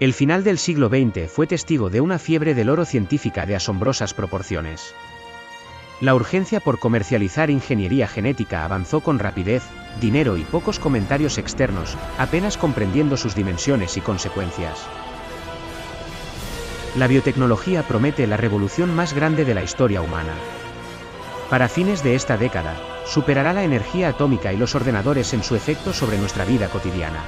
El final del siglo XX fue testigo de una fiebre del oro científica de asombrosas proporciones. La urgencia por comercializar ingeniería genética avanzó con rapidez, dinero y pocos comentarios externos, apenas comprendiendo sus dimensiones y consecuencias. La biotecnología promete la revolución más grande de la historia humana. Para fines de esta década, superará la energía atómica y los ordenadores en su efecto sobre nuestra vida cotidiana.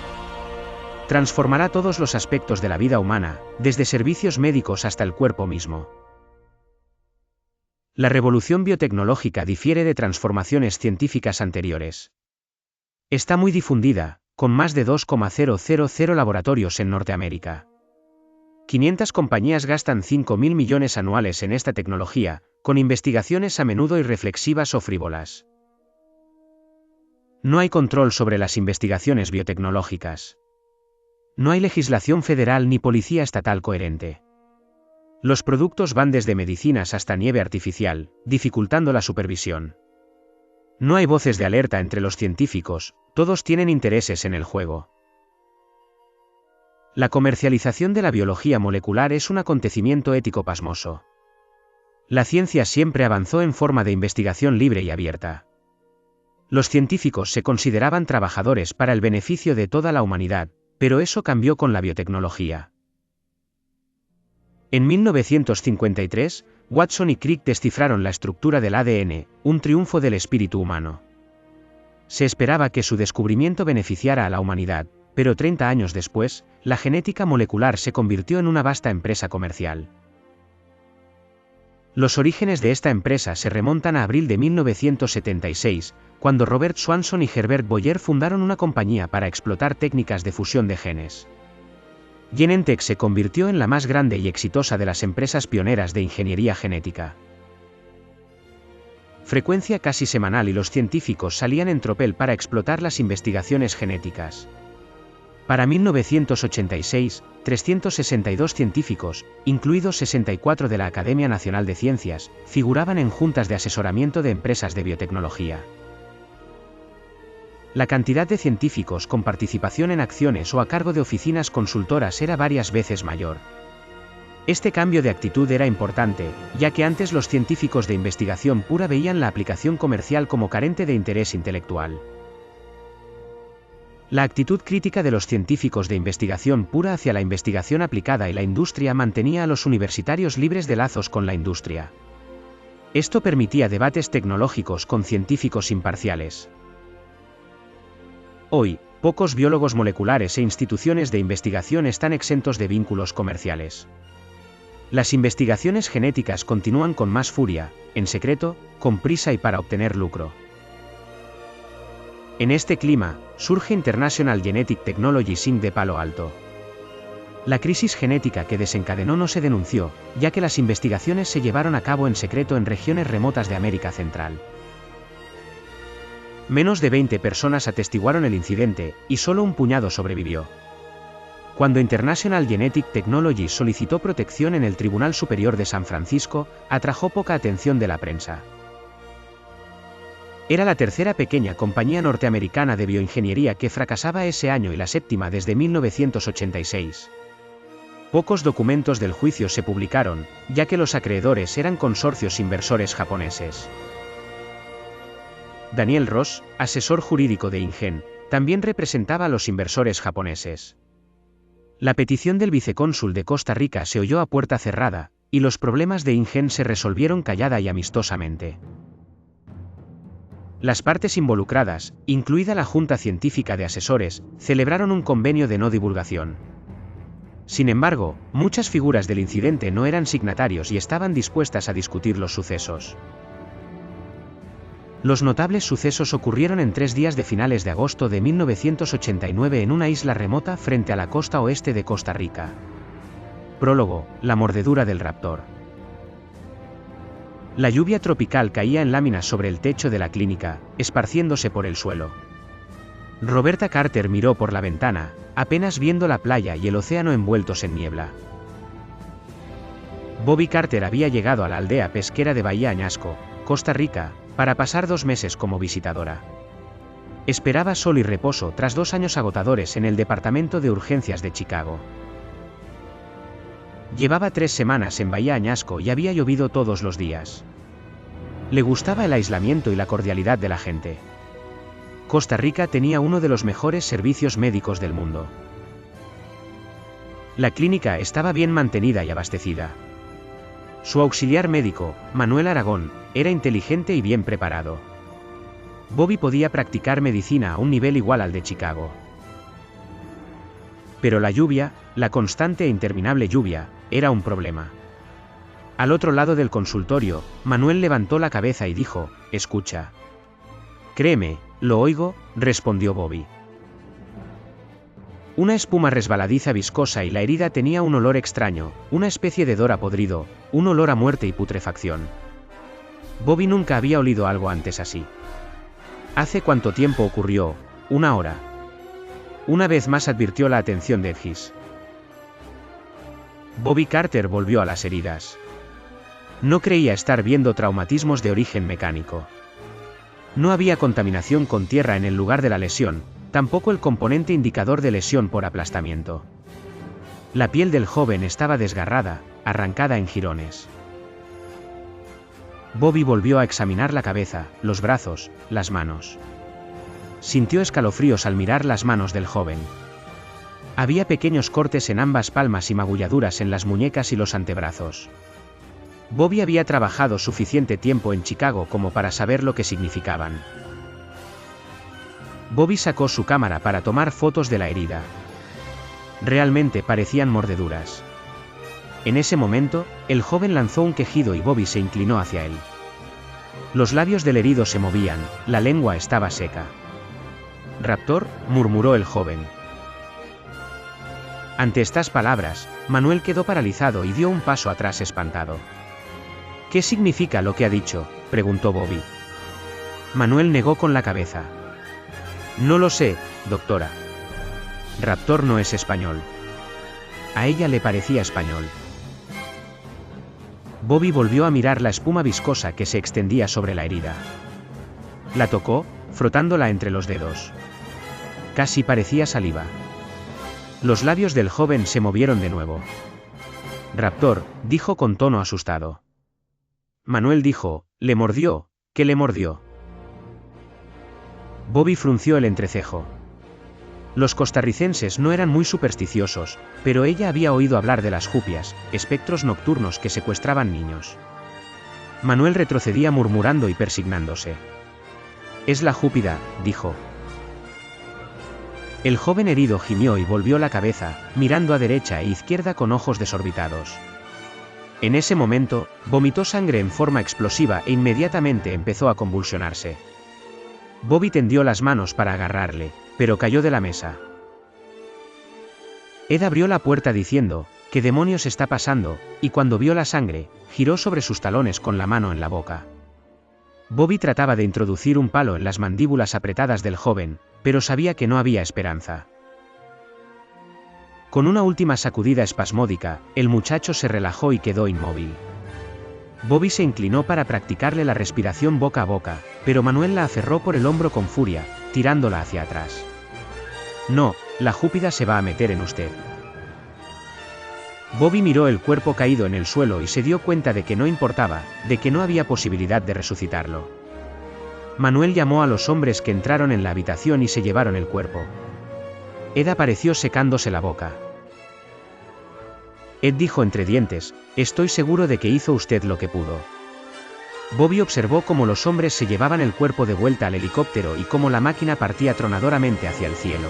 Transformará todos los aspectos de la vida humana, desde servicios médicos hasta el cuerpo mismo. La revolución biotecnológica difiere de transformaciones científicas anteriores. Está muy difundida, con más de 2,000 laboratorios en Norteamérica. 500 compañías gastan 5.000 millones anuales en esta tecnología, con investigaciones a menudo irreflexivas o frívolas. No hay control sobre las investigaciones biotecnológicas. No hay legislación federal ni policía estatal coherente. Los productos van desde medicinas hasta nieve artificial, dificultando la supervisión. No hay voces de alerta entre los científicos, todos tienen intereses en el juego. La comercialización de la biología molecular es un acontecimiento ético pasmoso. La ciencia siempre avanzó en forma de investigación libre y abierta. Los científicos se consideraban trabajadores para el beneficio de toda la humanidad, pero eso cambió con la biotecnología. En 1953, Watson y Crick descifraron la estructura del ADN, un triunfo del espíritu humano. Se esperaba que su descubrimiento beneficiara a la humanidad, pero 30 años después, la genética molecular se convirtió en una vasta empresa comercial. Los orígenes de esta empresa se remontan a abril de 1976, cuando Robert Swanson y Herbert Boyer fundaron una compañía para explotar técnicas de fusión de genes. Genentech se convirtió en la más grande y exitosa de las empresas pioneras de ingeniería genética. Frecuencia casi semanal y los científicos salían en tropel para explotar las investigaciones genéticas. Para 1986, 362 científicos, incluidos 64 de la Academia Nacional de Ciencias, figuraban en juntas de asesoramiento de empresas de biotecnología. La cantidad de científicos con participación en acciones o a cargo de oficinas consultoras era varias veces mayor. Este cambio de actitud era importante, ya que antes los científicos de investigación pura veían la aplicación comercial como carente de interés intelectual. La actitud crítica de los científicos de investigación pura hacia la investigación aplicada y la industria mantenía a los universitarios libres de lazos con la industria. Esto permitía debates tecnológicos con científicos imparciales. Hoy, pocos biólogos moleculares e instituciones de investigación están exentos de vínculos comerciales. Las investigaciones genéticas continúan con más furia, en secreto, con prisa y para obtener lucro. En este clima, surge International Genetic Technologies Inc. de Palo Alto. La crisis genética que desencadenó no se denunció, ya que las investigaciones se llevaron a cabo en secreto en regiones remotas de América Central. Menos de 20 personas atestiguaron el incidente, y solo un puñado sobrevivió. Cuando International Genetic Technologies solicitó protección en el Tribunal Superior de San Francisco, atrajo poca atención de la prensa. Era la tercera pequeña compañía norteamericana de bioingeniería que fracasaba ese año y la séptima desde 1986. Pocos documentos del juicio se publicaron, ya que los acreedores eran consorcios inversores japoneses. Daniel Ross, asesor jurídico de InGen, también representaba a los inversores japoneses. La petición del vicecónsul de Costa Rica se oyó a puerta cerrada, y los problemas de InGen se resolvieron callada y amistosamente. Las partes involucradas, incluida la Junta Científica de Asesores, celebraron un convenio de no divulgación. Sin embargo, muchas figuras del incidente no eran signatarios y estaban dispuestas a discutir los sucesos. Los notables sucesos ocurrieron en 3 días de finales de agosto de 1989 en una isla remota frente a la costa oeste de Costa Rica. Prólogo: la mordedura del raptor. La lluvia tropical caía en láminas sobre el techo de la clínica, esparciéndose por el suelo. Roberta Carter miró por la ventana, apenas viendo la playa y el océano envueltos en niebla. Bobby Carter había llegado a la aldea pesquera de Bahía Añasco, Costa Rica, para pasar 2 meses como visitadora. Esperaba sol y reposo tras 2 años agotadores en el Departamento de Urgencias de Chicago. Llevaba 3 semanas en Bahía Añasco y había llovido todos los días. Le gustaba el aislamiento y la cordialidad de la gente. Costa Rica tenía uno de los mejores servicios médicos del mundo. La clínica estaba bien mantenida y abastecida. Su auxiliar médico, Manuel Aragón, era inteligente y bien preparado. Bobby podía practicar medicina a un nivel igual al de Chicago. Pero la lluvia, la constante e interminable lluvia, era un problema. Al otro lado del consultorio, Manuel levantó la cabeza y dijo: «Escucha». «Créeme, lo oigo», respondió Bobby. Una espuma resbaladiza viscosa y la herida tenía un olor extraño, una especie de hedor a podrido, un olor a muerte y putrefacción. Bobby nunca había olido algo antes así. ¿Hace cuánto tiempo ocurrió? 1 hora. Una vez más advirtió la atención de Edgis. Bobby Carter volvió a las heridas. No creía estar viendo traumatismos de origen mecánico. No había contaminación con tierra en el lugar de la lesión, tampoco el componente indicador de lesión por aplastamiento. La piel del joven estaba desgarrada, arrancada en jirones. Bobby volvió a examinar la cabeza, los brazos, las manos. Sintió escalofríos al mirar las manos del joven. Había pequeños cortes en ambas palmas y magulladuras en las muñecas y los antebrazos. Bobby había trabajado suficiente tiempo en Chicago como para saber lo que significaban. Bobby sacó su cámara para tomar fotos de la herida. Realmente parecían mordeduras. En ese momento, el joven lanzó un quejido y Bobby se inclinó hacia él. Los labios del herido se movían, la lengua estaba seca. «Raptor», murmuró el joven. Ante estas palabras, Manuel quedó paralizado y dio un paso atrás espantado. «¿Qué significa lo que ha dicho?», preguntó Bobby. Manuel negó con la cabeza. «No lo sé, doctora. Raptor no es español». A ella le parecía español. Bobby volvió a mirar la espuma viscosa que se extendía sobre la herida. La tocó, frotándola entre los dedos. Casi parecía saliva. Los labios del joven se movieron de nuevo. «Raptor», dijo con tono asustado. Manuel dijo: «¿Le mordió? ¿Qué le mordió?». Bobby frunció el entrecejo. Los costarricenses no eran muy supersticiosos, pero ella había oído hablar de las jupias, espectros nocturnos que secuestraban niños. Manuel retrocedía murmurando y persignándose. «Es la júpida», dijo. El joven herido gimió y volvió la cabeza, mirando a derecha e izquierda con ojos desorbitados. En ese momento, vomitó sangre en forma explosiva e inmediatamente empezó a convulsionarse. Bobby tendió las manos para agarrarle, pero cayó de la mesa. Ed abrió la puerta diciendo: «¿Qué demonios está pasando?», y cuando vio la sangre, giró sobre sus talones con la mano en la boca. Bobby trataba de introducir un palo en las mandíbulas apretadas del joven, pero sabía que no había esperanza. Con una última sacudida espasmódica, el muchacho se relajó y quedó inmóvil. Bobby se inclinó para practicarle la respiración boca a boca, pero Manuel la aferró por el hombro con furia, tirándola hacia atrás. «No, la júpida se va a meter en usted». Bobby miró el cuerpo caído en el suelo y se dio cuenta de que no importaba, de que no había posibilidad de resucitarlo. Manuel llamó a los hombres que entraron en la habitación y se llevaron el cuerpo. Ed apareció secándose la boca. Ed dijo entre dientes: «Estoy seguro de que hizo usted lo que pudo». Bobby observó cómo los hombres se llevaban el cuerpo de vuelta al helicóptero y cómo la máquina partía tronadoramente hacia el cielo.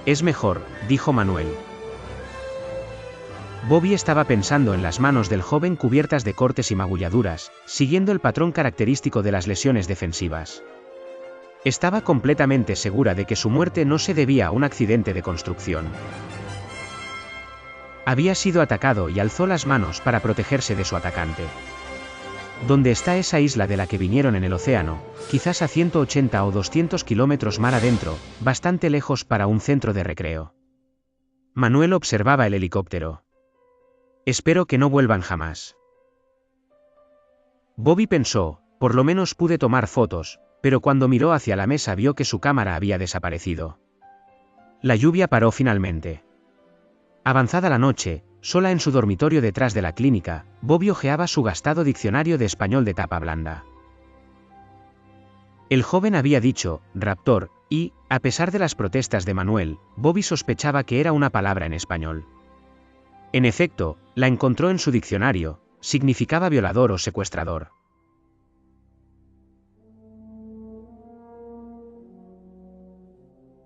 «Es mejor», dijo Manuel. Bobby estaba pensando en las manos del joven cubiertas de cortes y magulladuras, siguiendo el patrón característico de las lesiones defensivas. Estaba completamente segura de que su muerte no se debía a un accidente de construcción. Había sido atacado y alzó las manos para protegerse de su atacante. ¿Dónde está esa isla de la que vinieron en el océano? Quizás a 180 o 200 kilómetros mar adentro, bastante lejos para un centro de recreo. Manuel observaba el helicóptero. «Espero que no vuelvan jamás». Bobby pensó: «Por lo menos pude tomar fotos», pero cuando miró hacia la mesa vio que su cámara había desaparecido. La lluvia paró finalmente. Avanzada la noche, sola en su dormitorio detrás de la clínica, Bobby hojeaba su gastado diccionario de español de tapa blanda. El joven había dicho raptor, y, a pesar de las protestas de Manuel, Bobby sospechaba que era una palabra en español. En efecto, la encontró en su diccionario, significaba violador o secuestrador.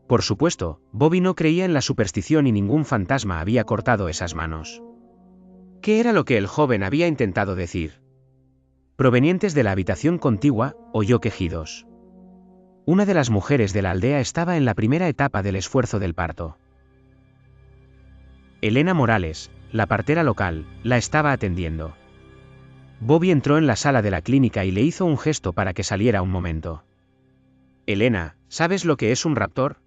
Por supuesto, Bobby no creía en la superstición y ningún fantasma había cortado esas manos. ¿Qué era lo que el joven había intentado decir? Provenientes de la habitación contigua, oyó quejidos. Una de las mujeres de la aldea estaba en la primera etapa del esfuerzo del parto. Elena Morales, la partera local, la estaba atendiendo. Bobby entró en la sala de la clínica y le hizo un gesto para que saliera un momento. Elena, ¿sabes lo que es un raptor?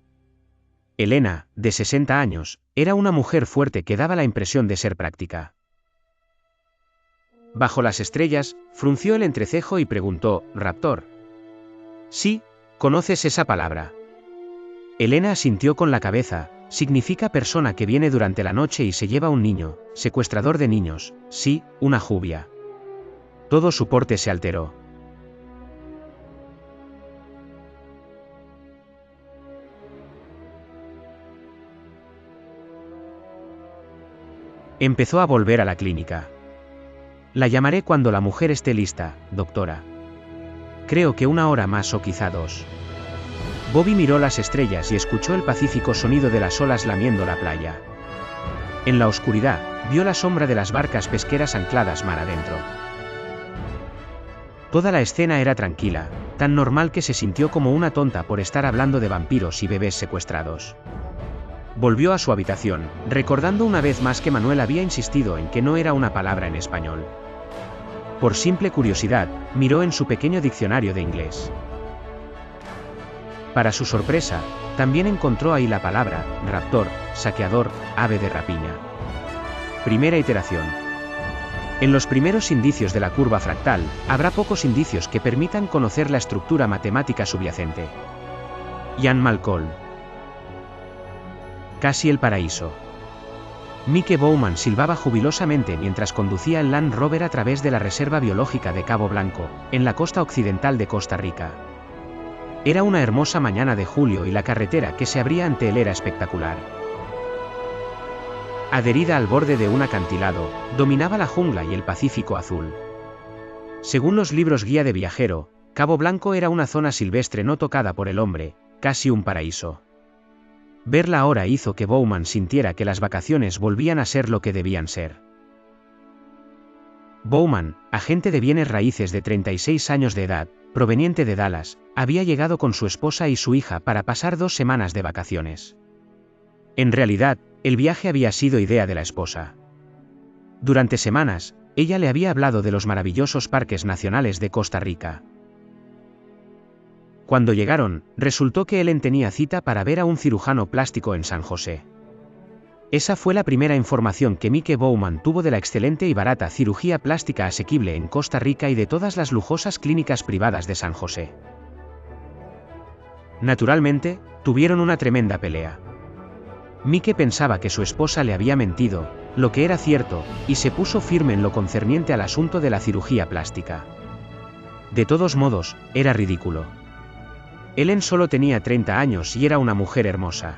Elena, de 60 años, era una mujer fuerte que daba la impresión de ser práctica. Bajo las estrellas, frunció el entrecejo y preguntó, ¿raptor? Sí, ¿conoces esa palabra? Elena asintió con la cabeza, significa persona que viene durante la noche y se lleva un niño, secuestrador de niños, sí, una jubia. Todo su porte se alteró. Empezó a volver a la clínica. La llamaré cuando la mujer esté lista, doctora. Creo que 1 hora más o quizá 2. Bobby miró las estrellas y escuchó el pacífico sonido de las olas lamiendo la playa. En la oscuridad, vio la sombra de las barcas pesqueras ancladas mar adentro. Toda la escena era tranquila, tan normal que se sintió como una tonta por estar hablando de vampiros y bebés secuestrados. Volvió a su habitación, recordando una vez más que Manuel había insistido en que no era una palabra en español. Por simple curiosidad, miró en su pequeño diccionario de inglés. Para su sorpresa, también encontró ahí la palabra raptor, saqueador, ave de rapiña. Primera iteración. En los primeros indicios de la curva fractal, habrá pocos indicios que permitan conocer la estructura matemática subyacente. Jan Malcolm. Casi el paraíso. Mike Bowman silbaba jubilosamente mientras conducía el Land Rover a través de la Reserva Biológica de Cabo Blanco, en la costa occidental de Costa Rica. Era una hermosa mañana de julio y la carretera que se abría ante él era espectacular. Adherida al borde de un acantilado, dominaba la jungla y el Pacífico azul. Según los libros guía de viajero, Cabo Blanco era una zona silvestre no tocada por el hombre, casi un paraíso. Verla ahora hizo que Bowman sintiera que las vacaciones volvían a ser lo que debían ser. Bowman, agente de bienes raíces de 36 años de edad, proveniente de Dallas, había llegado con su esposa y su hija para pasar 2 semanas de vacaciones. En realidad, el viaje había sido idea de la esposa. Durante semanas, ella le había hablado de los maravillosos parques nacionales de Costa Rica. Cuando llegaron, resultó que Ellen tenía cita para ver a un cirujano plástico en San José. Esa fue la primera información que Mike Bowman tuvo de la excelente y barata cirugía plástica asequible en Costa Rica y de todas las lujosas clínicas privadas de San José. Naturalmente, tuvieron una tremenda pelea. Mike pensaba que su esposa le había mentido, lo que era cierto, y se puso firme en lo concerniente al asunto de la cirugía plástica. De todos modos, era ridículo. Ellen solo tenía 30 años y era una mujer hermosa.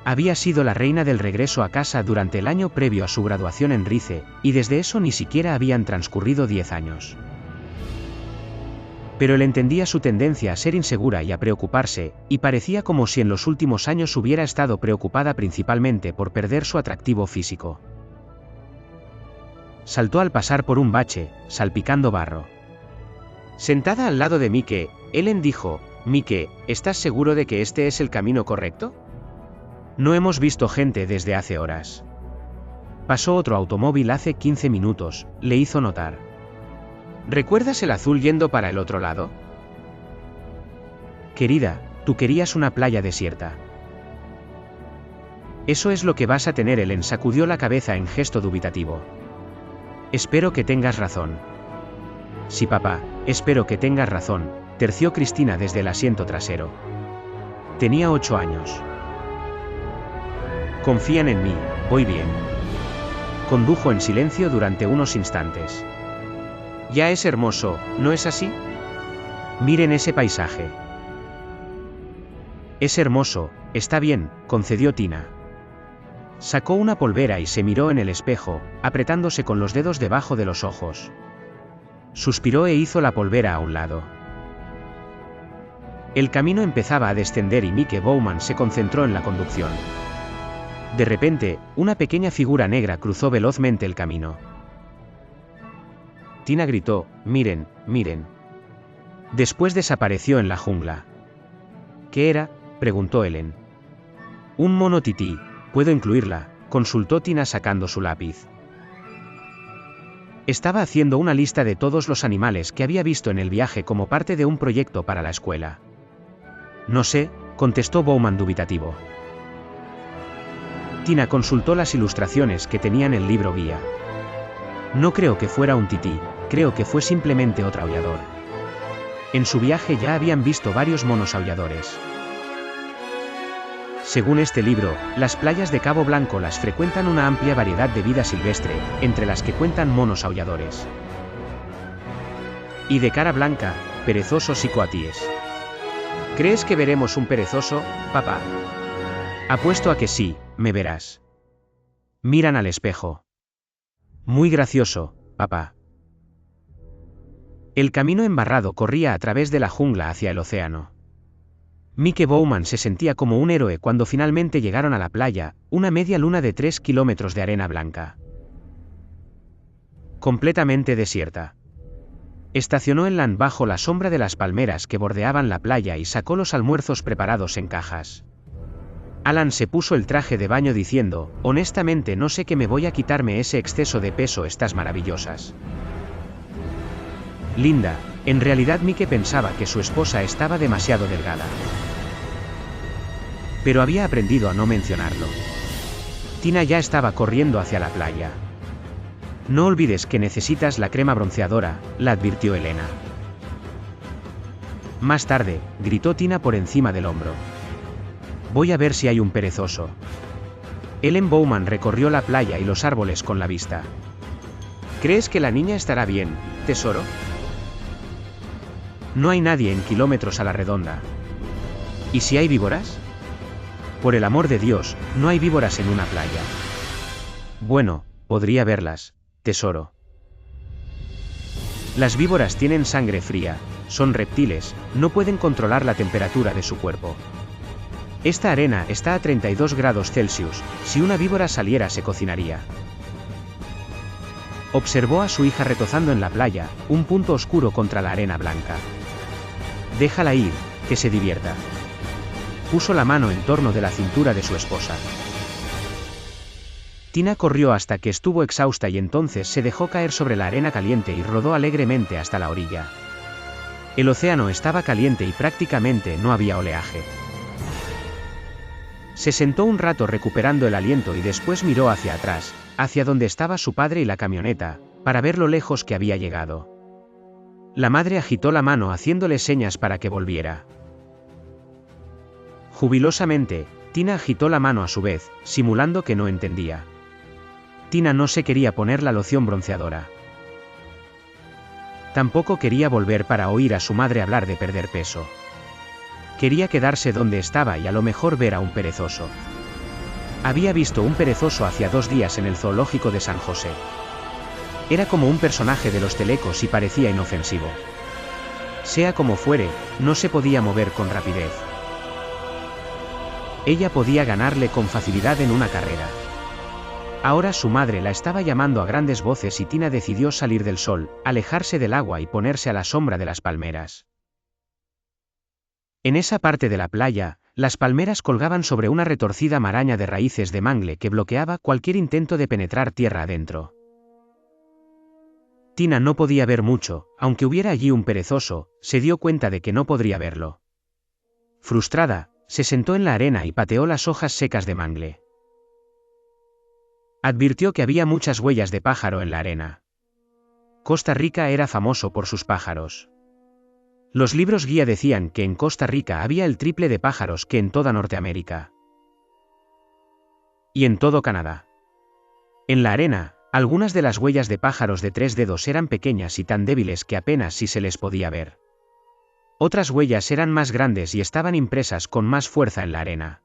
Había sido la reina del regreso a casa durante el año previo a su graduación en Rice, y desde eso ni siquiera habían transcurrido 10 años. Pero él entendía su tendencia a ser insegura y a preocuparse, y parecía como si en los últimos años hubiera estado preocupada principalmente por perder su atractivo físico. Saltó al pasar por un bache, salpicando barro. Sentada al lado de Mike, Ellen dijo, «Mike, ¿estás seguro de que este es el camino correcto? No hemos visto gente desde hace horas». Pasó otro automóvil hace 15 minutos, le hizo notar. ¿Recuerdas el azul yendo para el otro lado? Querida, tú querías una playa desierta. Eso es lo que vas a tener. Ellen sacudió la cabeza en gesto dubitativo. Espero que tengas razón. Sí, papá, espero que tengas razón, terció Cristina desde el asiento trasero. Tenía 8 años. Confían en mí. Voy bien. Condujo en silencio durante unos instantes. Ya es hermoso, ¿no es así? Miren ese paisaje. Es hermoso, está bien, concedió Tina. Sacó una polvera y se miró en el espejo, apretándose con los dedos debajo de los ojos. Suspiró e hizo la polvera a un lado. El camino empezaba a descender y Mike Bowman se concentró en la conducción. De repente, una pequeña figura negra cruzó velozmente el camino. Tina gritó, «Miren, miren». Después desapareció en la jungla. ¿Qué era?, preguntó Ellen. Un mono tití, ¿puedo incluirla?, consultó Tina sacando su lápiz. Estaba haciendo una lista de todos los animales que había visto en el viaje como parte de un proyecto para la escuela. No sé, contestó Bowman dubitativo. Tina consultó las ilustraciones que tenían el libro guía. No creo que fuera un tití, creo que fue simplemente otro aullador. En su viaje ya habían visto varios monos aulladores. Según este libro, las playas de Cabo Blanco las frecuentan una amplia variedad de vida silvestre, entre las que cuentan monos aulladores. Y de cara blanca, perezosos y coatíes. ¿Crees que veremos un perezoso, papá? Apuesto a que sí, me verás. Miran al espejo. Muy gracioso, papá. El camino embarrado corría a través de la jungla hacia el océano. Mike Bowman se sentía como un héroe cuando finalmente llegaron a la playa, una media luna de 3 kilómetros de arena blanca. Completamente desierta. Estacionó en Land bajo la sombra de las palmeras que bordeaban la playa y sacó los almuerzos preparados en cajas. Alan se puso el traje de baño diciendo, honestamente no sé qué me voy a quitarme ese exceso de peso estas maravillosas. Linda, en realidad Mike pensaba que su esposa estaba demasiado delgada. Pero había aprendido a no mencionarlo. Tina ya estaba corriendo hacia la playa. No olvides que necesitas la crema bronceadora, la advirtió Elena. Más tarde, gritó Tina por encima del hombro. Voy a ver si hay un perezoso. Ellen Bowman recorrió la playa y los árboles con la vista. ¿Crees que la niña estará bien, tesoro? No hay nadie en kilómetros a la redonda. ¿Y si hay víboras? Por el amor de Dios, no hay víboras en una playa. Bueno, podría verlas, tesoro. Las víboras tienen sangre fría, son reptiles, no pueden controlar la temperatura de su cuerpo. Esta arena está a 32 grados Celsius, si una víbora saliera se cocinaría. Observó a su hija retozando en la playa, un punto oscuro contra la arena blanca. Déjala ir, que se divierta. Puso la mano en torno de la cintura de su esposa. Tina corrió hasta que estuvo exhausta y entonces se dejó caer sobre la arena caliente y rodó alegremente hasta la orilla. El océano estaba caliente y prácticamente no había oleaje. Se sentó un rato recuperando el aliento y después miró hacia atrás, hacia donde estaba su padre y la camioneta, para ver lo lejos que había llegado. La madre agitó la mano haciéndole señas para que volviera. Jubilosamente, Tina agitó la mano a su vez, simulando que no entendía. Tina no se quería poner la loción bronceadora. Tampoco quería volver para oír a su madre hablar de perder peso. Quería quedarse donde estaba y a lo mejor ver a un perezoso. Había visto un perezoso hacía 2 días en el zoológico de San José. Era como un personaje de los telecos y parecía inofensivo. Sea como fuere, no se podía mover con rapidez. Ella podía ganarle con facilidad en una carrera. Ahora su madre la estaba llamando a grandes voces y Tina decidió salir del sol, alejarse del agua y ponerse a la sombra de las palmeras. En esa parte de la playa, las palmeras colgaban sobre una retorcida maraña de raíces de mangle que bloqueaba cualquier intento de penetrar tierra adentro. Tina no podía ver mucho, aunque hubiera allí un perezoso, se dio cuenta de que no podría verlo. Frustrada, se sentó en la arena y pateó las hojas secas de mangle. Advirtió que había muchas huellas de pájaro en la arena. Costa Rica era famoso por sus pájaros. Los libros guía decían que en Costa Rica había el triple de pájaros que en toda Norteamérica. Y en todo Canadá. En la arena, algunas de las huellas de pájaros de 3 dedos eran pequeñas y tan débiles que apenas si se les podía ver. Otras huellas eran más grandes y estaban impresas con más fuerza en la arena.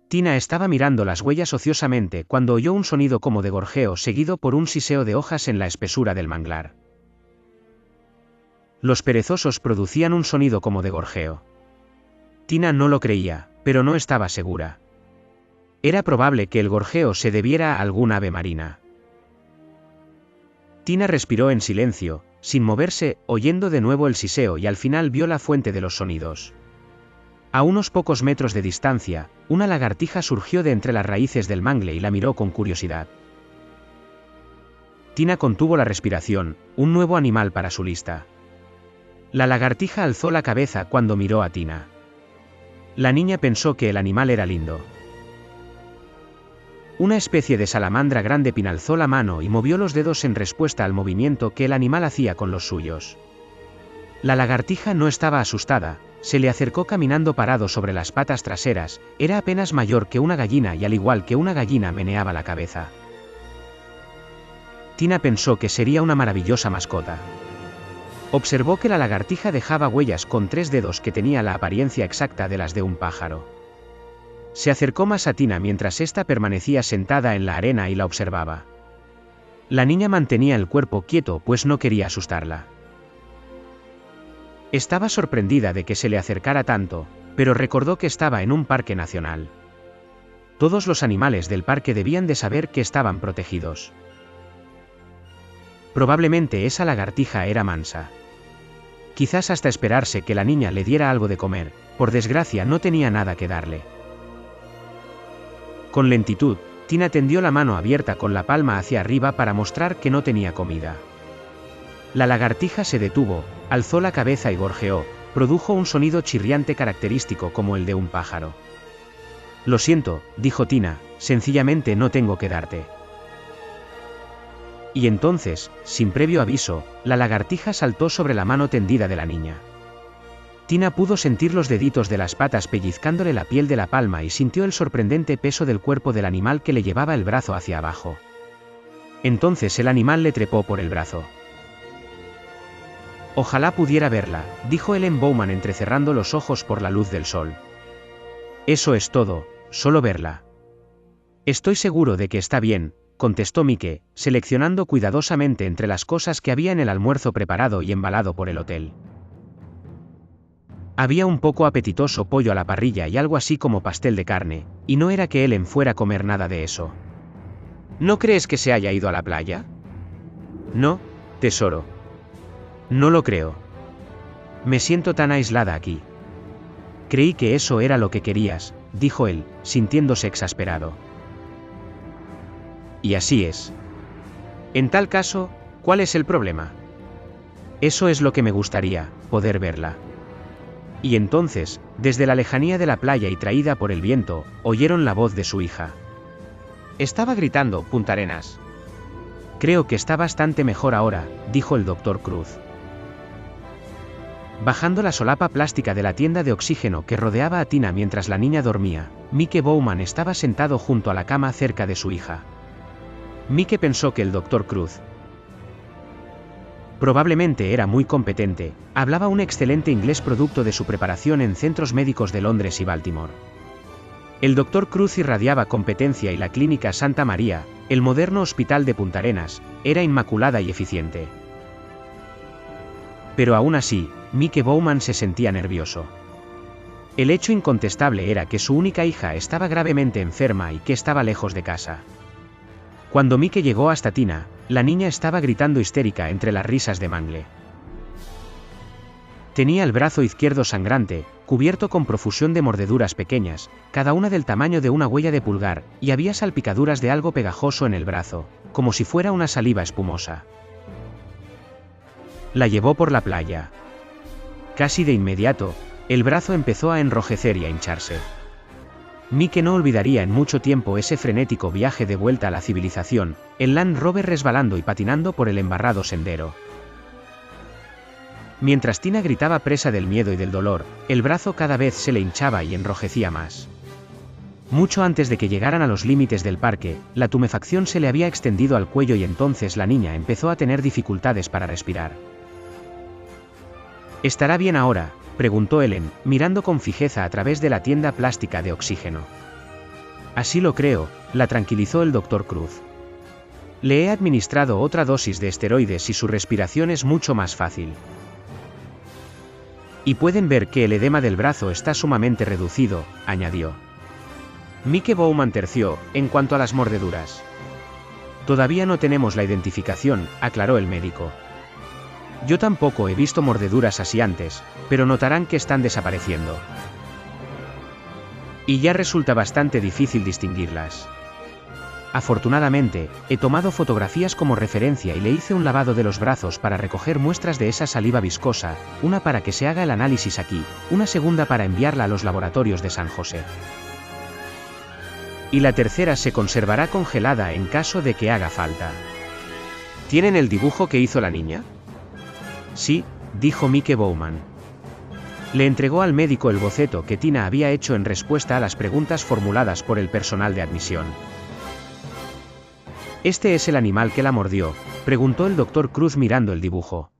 Tina estaba mirando las huellas ociosamente cuando oyó un sonido como de gorjeo seguido por un siseo de hojas en la espesura del manglar. Los perezosos producían un sonido como de gorjeo. Tina no lo creía, pero no estaba segura. Era probable que el gorjeo se debiera a algún ave marina. Tina respiró en silencio, sin moverse, oyendo de nuevo el siseo y al final vio la fuente de los sonidos. A unos pocos metros de distancia, una lagartija surgió de entre las raíces del mangle y la miró con curiosidad. Tina contuvo la respiración, un nuevo animal para su lista. La lagartija alzó la cabeza cuando miró a Tina. La niña pensó que el animal era lindo. Una especie de salamandra grande pinalzó la mano y movió los dedos en respuesta al movimiento que el animal hacía con los suyos. La lagartija no estaba asustada, se le acercó caminando parado sobre las patas traseras, era apenas mayor que una gallina y al igual que una gallina meneaba la cabeza. Tina pensó que sería una maravillosa mascota. Observó que la lagartija dejaba huellas con 3 dedos que tenía la apariencia exacta de las de un pájaro. Se acercó más a Tina mientras ésta permanecía sentada en la arena y la observaba. La niña mantenía el cuerpo quieto pues no quería asustarla. Estaba sorprendida de que se le acercara tanto, pero recordó que estaba en un parque nacional. Todos los animales del parque debían de saber que estaban protegidos. Probablemente esa lagartija era mansa. Quizás hasta esperarse que la niña le diera algo de comer, por desgracia no tenía nada que darle. Con lentitud, Tina tendió la mano abierta con la palma hacia arriba para mostrar que no tenía comida. La lagartija se detuvo, alzó la cabeza y gorjeó, produjo un sonido chirriante característico como el de un pájaro. Lo siento, dijo Tina, sencillamente no tengo que darte. Y entonces, sin previo aviso, la lagartija saltó sobre la mano tendida de la niña. Tina pudo sentir los deditos de las patas pellizcándole la piel de la palma y sintió el sorprendente peso del cuerpo del animal que le llevaba el brazo hacia abajo. Entonces el animal le trepó por el brazo. Ojalá pudiera verla, dijo Ellen Bowman entrecerrando los ojos por la luz del sol. Eso es todo, solo verla. Estoy seguro de que está bien, contestó Mike, seleccionando cuidadosamente entre las cosas que había en el almuerzo preparado y embalado por el hotel. Había un poco apetitoso pollo a la parrilla y algo así como pastel de carne, y no era que Ellen fuera a comer nada de eso. ¿No crees que se haya ido a la playa? No, tesoro. No lo creo. Me siento tan aislada aquí. Creí que eso era lo que querías, dijo él, sintiéndose exasperado. Y así es. En tal caso, ¿cuál es el problema? Eso es lo que me gustaría, poder verla. Y entonces, desde la lejanía de la playa y traída por el viento, oyeron la voz de su hija. Estaba gritando, Punta Arenas. Creo que está bastante mejor ahora, dijo el Dr. Cruz. Bajando la solapa plástica de la tienda de oxígeno que rodeaba a Tina mientras la niña dormía, Mike Bowman estaba sentado junto a la cama cerca de su hija. Mike pensó que el Dr. Cruz probablemente era muy competente, hablaba un excelente inglés producto de su preparación en centros médicos de Londres y Baltimore. El Dr. Cruz irradiaba competencia y la clínica Santa María, el moderno hospital de Punta Arenas, era inmaculada y eficiente. Pero aún así, Mike Bowman se sentía nervioso. El hecho incontestable era que su única hija estaba gravemente enferma y que estaba lejos de casa. Cuando Mike llegó hasta Tina, la niña estaba gritando histérica entre las risas de Mangle. Tenía el brazo izquierdo sangrante, cubierto con profusión de mordeduras pequeñas, cada una del tamaño de una huella de pulgar, y había salpicaduras de algo pegajoso en el brazo, como si fuera una saliva espumosa. La llevó por la playa. Casi de inmediato, el brazo empezó a enrojecer y a hincharse. Mike no olvidaría en mucho tiempo ese frenético viaje de vuelta a la civilización, el Land Rover resbalando y patinando por el embarrado sendero. Mientras Tina gritaba presa del miedo y del dolor, el brazo cada vez se le hinchaba y enrojecía más. Mucho antes de que llegaran a los límites del parque, la tumefacción se le había extendido al cuello y entonces la niña empezó a tener dificultades para respirar. ¿Estará bien ahora?, preguntó Ellen, mirando con fijeza a través de la tienda plástica de oxígeno. Así lo creo, la tranquilizó el Dr. Cruz. Le he administrado otra dosis de esteroides y su respiración es mucho más fácil. Y pueden ver que el edema del brazo está sumamente reducido, añadió. Mike Bowman terció, en cuanto a las mordeduras. Todavía no tenemos la identificación, aclaró el médico. Yo tampoco he visto mordeduras así antes, pero notarán que están desapareciendo. Y ya resulta bastante difícil distinguirlas. Afortunadamente, he tomado fotografías como referencia y le hice un lavado de los brazos para recoger muestras de esa saliva viscosa, una para que se haga el análisis aquí, una segunda para enviarla a los laboratorios de San José. Y la tercera se conservará congelada en caso de que haga falta. ¿Tienen el dibujo que hizo la niña? Sí, dijo Mike Bowman. Le entregó al médico el boceto que Tina había hecho en respuesta a las preguntas formuladas por el personal de admisión. ¿Este es el animal que la mordió?, preguntó el Dr. Cruz mirando el dibujo.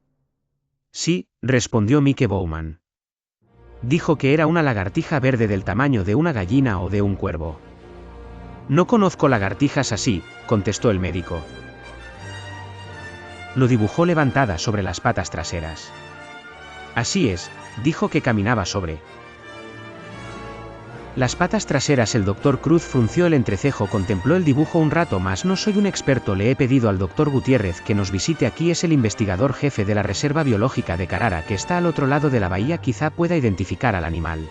Sí, respondió Mike Bowman. Dijo que era una lagartija verde del tamaño de una gallina o de un cuervo. No conozco lagartijas así, contestó el médico. Lo dibujó levantada sobre las patas traseras. Así es, dijo que caminaba sobre las patas traseras. El Dr. Cruz frunció el entrecejo, contempló el dibujo un rato más. No soy un experto, le he pedido al Dr. Gutiérrez que nos visite aquí, es el investigador jefe de la Reserva Biológica de Carrara que está al otro lado de la bahía, quizá pueda identificar al animal.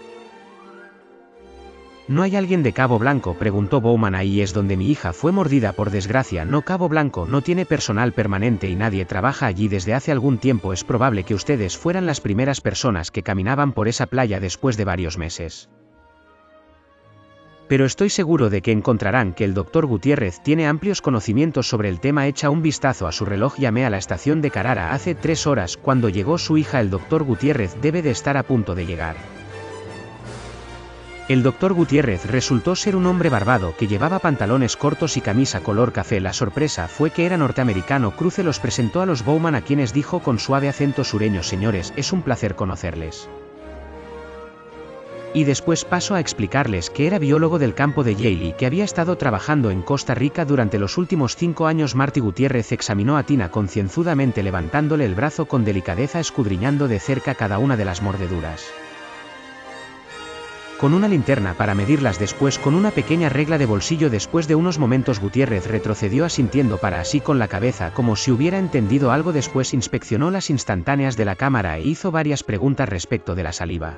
¿No hay alguien de Cabo Blanco?, preguntó Bowman. Ahí es donde mi hija fue mordida, por desgracia. No, Cabo Blanco no tiene personal permanente y nadie trabaja allí desde hace algún tiempo. Es probable que ustedes fueran las primeras personas que caminaban por esa playa después de varios meses. Pero estoy seguro de que encontrarán que el Dr. Gutiérrez tiene amplios conocimientos sobre el tema. Echa un vistazo a su reloj. Llamé a la estación de Carrara hace 3 horas cuando llegó su hija. El Dr. Gutiérrez debe de estar a punto de llegar. El Dr. Gutiérrez resultó ser un hombre barbado que llevaba pantalones cortos y camisa color café. La sorpresa fue que era norteamericano. Cruz los presentó a los Bowman, a quienes dijo con suave acento sureño: señores, es un placer conocerles. Y después pasó a explicarles que era biólogo del campo de Yale y que había estado trabajando en Costa Rica durante los últimos 5 años. Marty Gutiérrez examinó a Tina concienzudamente, levantándole el brazo con delicadeza, escudriñando de cerca cada una de las mordeduras. Con una linterna para medirlas, después con una pequeña regla de bolsillo. Después de unos momentos Gutiérrez retrocedió asintiendo para así con la cabeza como si hubiera entendido algo. Después inspeccionó las instantáneas de la cámara e hizo varias preguntas respecto de la saliva,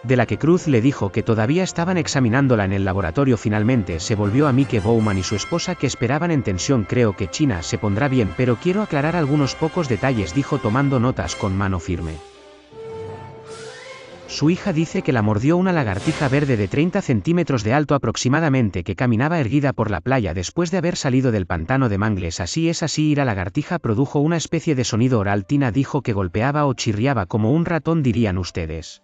de la que Cruz le dijo que todavía estaban examinándola en el laboratorio. Finalmente se volvió a Mike Bowman y su esposa, que esperaban en tensión. Creo que China se pondrá bien, pero quiero aclarar algunos pocos detalles, dijo tomando notas con mano firme. Su hija dice que la mordió una lagartija verde de 30 centímetros de alto aproximadamente que caminaba erguida por la playa después de haber salido del pantano de Mangles. Así es, así. Y la lagartija produjo una especie de sonido oral. Tina dijo que golpeaba o chirriaba como un ratón, dirían ustedes.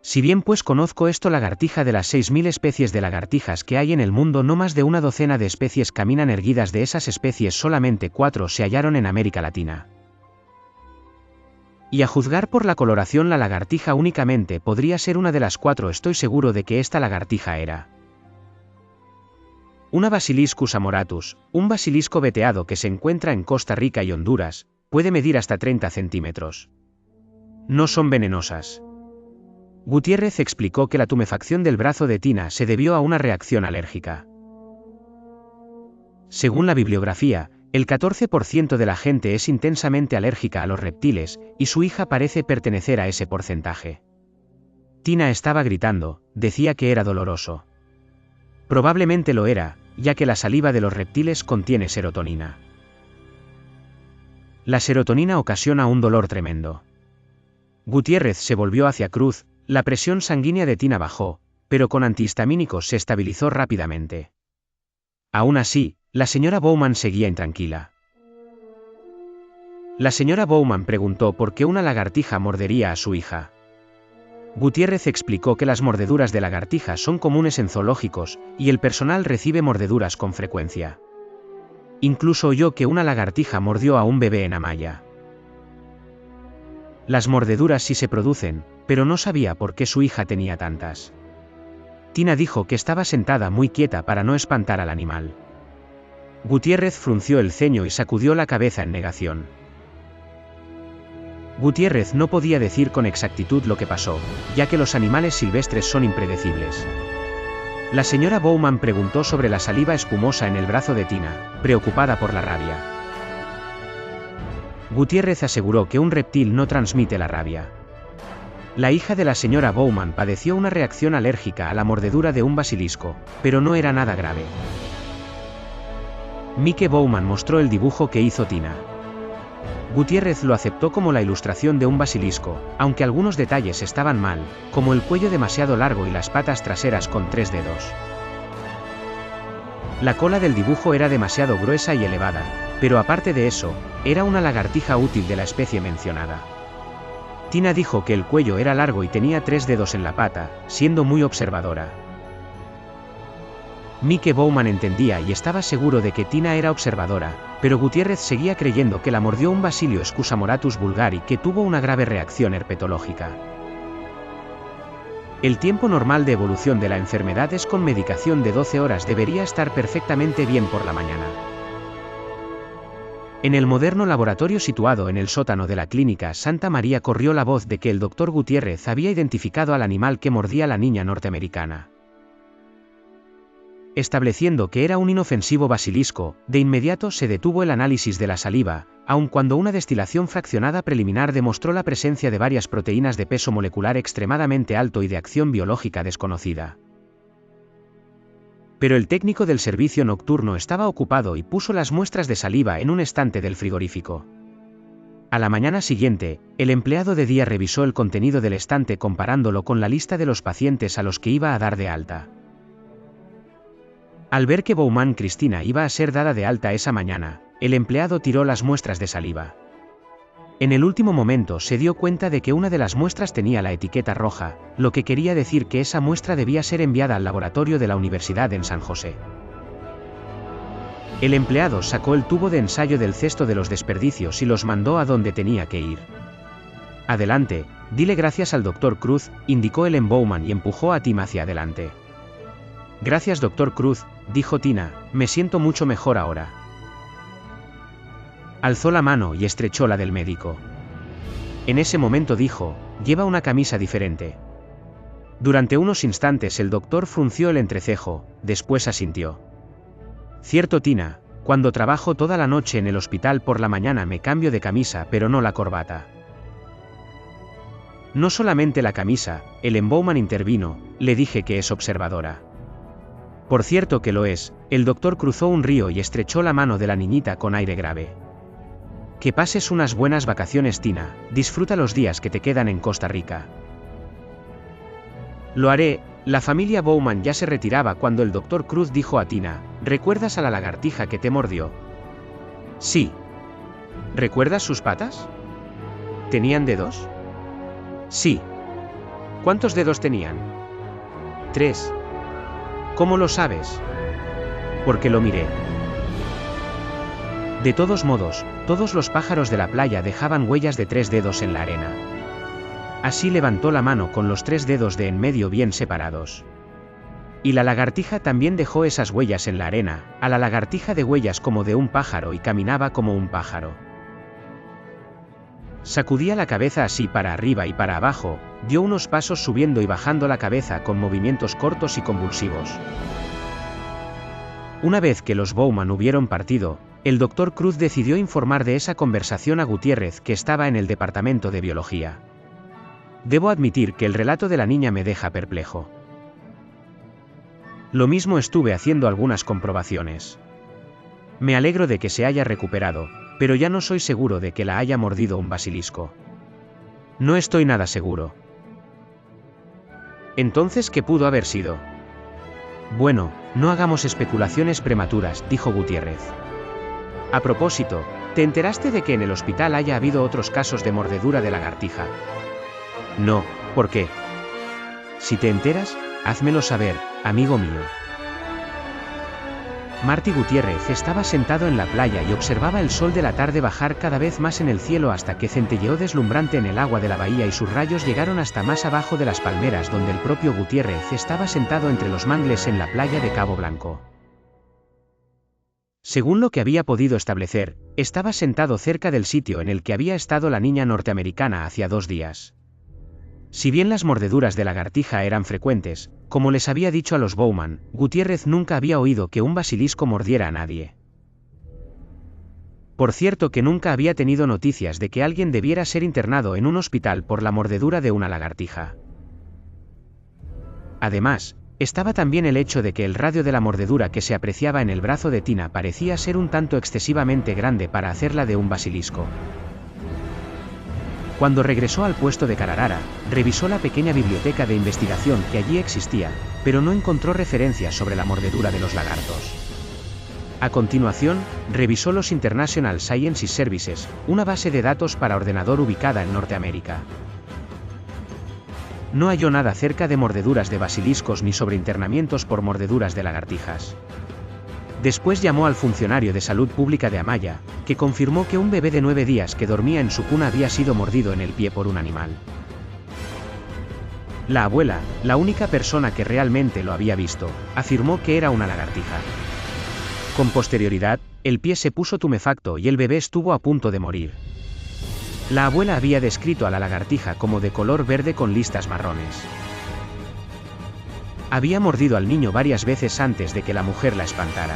Si bien pues conozco esto, lagartija. De las 6.000 especies de lagartijas que hay en el mundo, no más de una docena de especies caminan erguidas. De esas especies solamente 4 se hallaron en América Latina. Y a juzgar por la coloración, la lagartija únicamente podría ser una de las 4. Estoy seguro de que esta lagartija era una Basiliscus amoratus, un basilisco veteado que se encuentra en Costa Rica y Honduras. Puede medir hasta 30 centímetros. No son venenosas. Gutiérrez explicó que la tumefacción del brazo de Tina se debió a una reacción alérgica. Según la bibliografía, el 14% de la gente es intensamente alérgica a los reptiles, y su hija parece pertenecer a ese porcentaje. Tina estaba gritando, decía que era doloroso. Probablemente lo era, ya que la saliva de los reptiles contiene serotonina. La serotonina ocasiona un dolor tremendo. Gutiérrez se volvió hacia Cruz. La presión sanguínea de Tina bajó, pero con antihistamínicos se estabilizó rápidamente. Aún así, la señora Bowman seguía intranquila. La señora Bowman preguntó por qué una lagartija mordería a su hija. Gutiérrez explicó que las mordeduras de lagartija son comunes en zoológicos, y el personal recibe mordeduras con frecuencia. Incluso oyó que una lagartija mordió a un bebé en Amaya. Las mordeduras sí se producen, pero no sabía por qué su hija tenía tantas. Tina dijo que estaba sentada muy quieta para no espantar al animal. Gutiérrez frunció el ceño y sacudió la cabeza en negación. Gutiérrez no podía decir con exactitud lo que pasó, ya que los animales silvestres son impredecibles. La señora Bowman preguntó sobre la saliva espumosa en el brazo de Tina, preocupada por la rabia. Gutiérrez aseguró que un reptil no transmite la rabia. La hija de la señora Bowman padeció una reacción alérgica a la mordedura de un basilisco, pero no era nada grave. Mike Bowman mostró el dibujo que hizo Tina. Gutiérrez lo aceptó como la ilustración de un basilisco, aunque algunos detalles estaban mal, como el cuello demasiado largo y las patas traseras con 3 dedos. La cola del dibujo era demasiado gruesa y elevada, pero aparte de eso, era una lagartija útil de la especie mencionada. Tina dijo que el cuello era largo y tenía 3 dedos en la pata, siendo muy observadora. Mike Bowman entendía y estaba seguro de que Tina era observadora, pero Gutiérrez seguía creyendo que la mordió un Basilio scusamoratus vulgari que tuvo una grave reacción herpetológica. El tiempo normal de evolución de la enfermedad es con medicación de 12 horas, debería estar perfectamente bien por la mañana. En el moderno laboratorio situado en el sótano de la clínica Santa María corrió la voz de que el Dr. Gutiérrez había identificado al animal que mordía a la niña norteamericana. Estableciendo que era un inofensivo basilisco, de inmediato se detuvo el análisis de la saliva, aun cuando una destilación fraccionada preliminar demostró la presencia de varias proteínas de peso molecular extremadamente alto y de acción biológica desconocida. Pero el técnico del servicio nocturno estaba ocupado y puso las muestras de saliva en un estante del frigorífico. A la mañana siguiente, el empleado de día revisó el contenido del estante comparándolo con la lista de los pacientes a los que iba a dar de alta. Al ver que Bowman Cristina iba a ser dada de alta esa mañana, el empleado tiró las muestras de saliva. En el último momento se dio cuenta de que una de las muestras tenía la etiqueta roja, lo que quería decir que esa muestra debía ser enviada al laboratorio de la Universidad en San José. El empleado sacó el tubo de ensayo del cesto de los desperdicios y los mandó a donde tenía que ir. Adelante, dile gracias al Dr. Cruz, indicó el Bowman y empujó a Tim hacia adelante. Gracias Dr. Cruz, dijo Tina, me siento mucho mejor ahora. Alzó la mano y estrechó la del médico. En ese momento dijo, lleva una camisa diferente. Durante unos instantes el doctor frunció el entrecejo, después asintió. Cierto Tina, cuando trabajo toda la noche en el hospital por la mañana me cambio de camisa pero no la corbata. No solamente la camisa, el Bowman intervino, le dije que es observadora. Por cierto que lo es, el doctor cruzó un río y estrechó la mano de la niñita con aire grave. Que pases unas buenas vacaciones Tina, disfruta los días que te quedan en Costa Rica. Lo haré. La familia Bowman ya se retiraba cuando el Dr. Cruz dijo a Tina, ¿recuerdas a la lagartija que te mordió? Sí. ¿Recuerdas sus patas? ¿Tenían dedos? Sí. ¿Cuántos dedos tenían? 3. ¿Cómo lo sabes? Porque lo miré. De todos modos, todos los pájaros de la playa dejaban huellas de 3 dedos en la arena. Así levantó la mano con los 3 dedos de en medio bien separados. Y la lagartija también dejó esas huellas en la arena, a la lagartija de huellas como de un pájaro y caminaba como un pájaro. Sacudía la cabeza así para arriba y para abajo, dio unos pasos subiendo y bajando la cabeza con movimientos cortos y convulsivos. Una vez que los Bowman hubieron partido, el Dr. Cruz decidió informar de esa conversación a Gutiérrez que estaba en el departamento de biología. Debo admitir que el relato de la niña me deja perplejo. Lo mismo estuve haciendo algunas comprobaciones. Me alegro de que se haya recuperado, pero ya no soy seguro de que la haya mordido un basilisco. No estoy nada seguro. Entonces, ¿qué pudo haber sido? Bueno, no hagamos especulaciones prematuras, dijo Gutiérrez. A propósito, ¿te enteraste de que en el hospital haya habido otros casos de mordedura de lagartija? No, ¿por qué? Si te enteras, házmelo saber, amigo mío. Marty Gutiérrez estaba sentado en la playa y observaba el sol de la tarde bajar cada vez más en el cielo hasta que centelleó deslumbrante en el agua de la bahía y sus rayos llegaron hasta más abajo de las palmeras donde el propio Gutiérrez estaba sentado entre los mangles en la playa de Cabo Blanco. Según lo que había podido establecer, estaba sentado cerca del sitio en el que había estado la niña norteamericana hacía 2 días. Si bien las mordeduras de lagartija eran frecuentes, como les había dicho a los Bowman, Gutiérrez nunca había oído que un basilisco mordiera a nadie. Por cierto que nunca había tenido noticias de que alguien debiera ser internado en un hospital por la mordedura de una lagartija. Además, estaba también el hecho de que el radio de la mordedura que se apreciaba en el brazo de Tina parecía ser un tanto excesivamente grande para hacerla de un basilisco. Cuando regresó al puesto de Carrara, revisó la pequeña biblioteca de investigación que allí existía, pero no encontró referencias sobre la mordedura de los lagartos. A continuación, revisó los International Science Services, una base de datos para ordenador ubicada en Norteamérica. No halló nada acerca de mordeduras de basiliscos ni sobre internamientos por mordeduras de lagartijas. Después llamó al funcionario de salud pública de Amaya, que confirmó que un bebé de 9 días que dormía en su cuna había sido mordido en el pie por un animal. La abuela, la única persona que realmente lo había visto, afirmó que era una lagartija. Con posterioridad, el pie se puso tumefacto y el bebé estuvo a punto de morir. La abuela había descrito a la lagartija como de color verde con listas marrones. Había mordido al niño varias veces antes de que la mujer la espantara.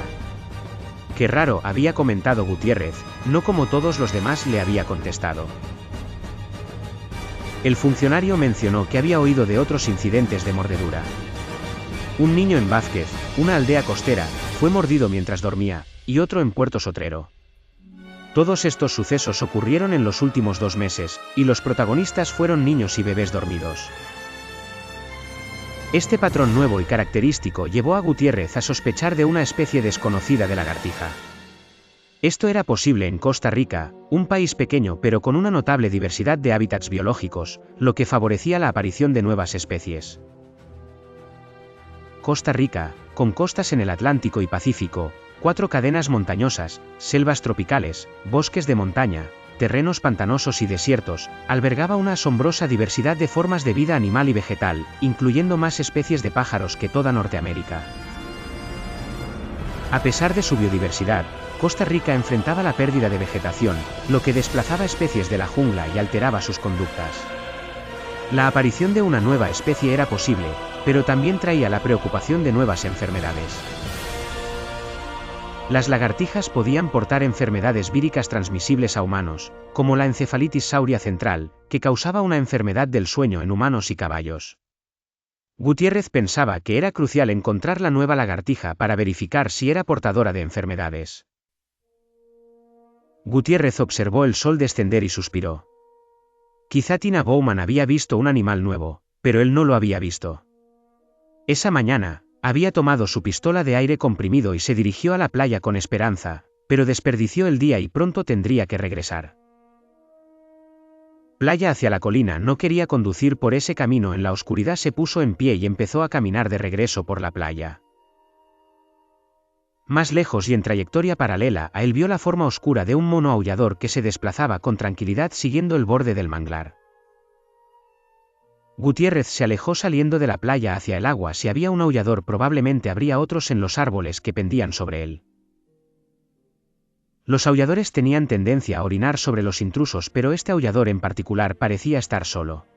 Qué raro, había comentado Gutiérrez, no como todos los demás le había contestado. El funcionario mencionó que había oído de otros incidentes de mordedura. Un niño en Vázquez, una aldea costera, fue mordido mientras dormía, y otro en Puerto Sotrero. Todos estos sucesos ocurrieron en los últimos 2 meses, y los protagonistas fueron niños y bebés dormidos. Este patrón nuevo y característico llevó a Gutiérrez a sospechar de una especie desconocida de lagartija. Esto era posible en Costa Rica, un país pequeño pero con una notable diversidad de hábitats biológicos, lo que favorecía la aparición de nuevas especies. Costa Rica, con costas en el Atlántico y Pacífico, 4 cadenas montañosas, selvas tropicales, bosques de montaña, terrenos pantanosos y desiertos, albergaba una asombrosa diversidad de formas de vida animal y vegetal, incluyendo más especies de pájaros que toda Norteamérica. A pesar de su biodiversidad, Costa Rica enfrentaba la pérdida de vegetación, lo que desplazaba especies de la jungla y alteraba sus conductas. La aparición de una nueva especie era posible, pero también traía la preocupación de nuevas enfermedades. Las lagartijas podían portar enfermedades víricas transmisibles a humanos, como la encefalitis sáurea central, que causaba una enfermedad del sueño en humanos y caballos. Gutiérrez pensaba que era crucial encontrar la nueva lagartija para verificar si era portadora de enfermedades. Gutiérrez observó el sol descender y suspiró. Quizá Tina Bowman había visto un animal nuevo, pero él no lo había visto. Esa mañana, había tomado su pistola de aire comprimido y se dirigió a la playa con esperanza, pero desperdició el día y pronto tendría que regresar. Playa hacia la colina no quería conducir por ese camino. En la oscuridad se puso en pie y empezó a caminar de regreso por la playa. Más lejos y en trayectoria paralela a él vio la forma oscura de un mono aullador que se desplazaba con tranquilidad siguiendo el borde del manglar. Gutiérrez se alejó saliendo de la playa hacia el agua. Si había un aullador probablemente habría otros en los árboles que pendían sobre él. Los aulladores tenían tendencia a orinar sobre los intrusos, pero este aullador en particular parecía estar solo.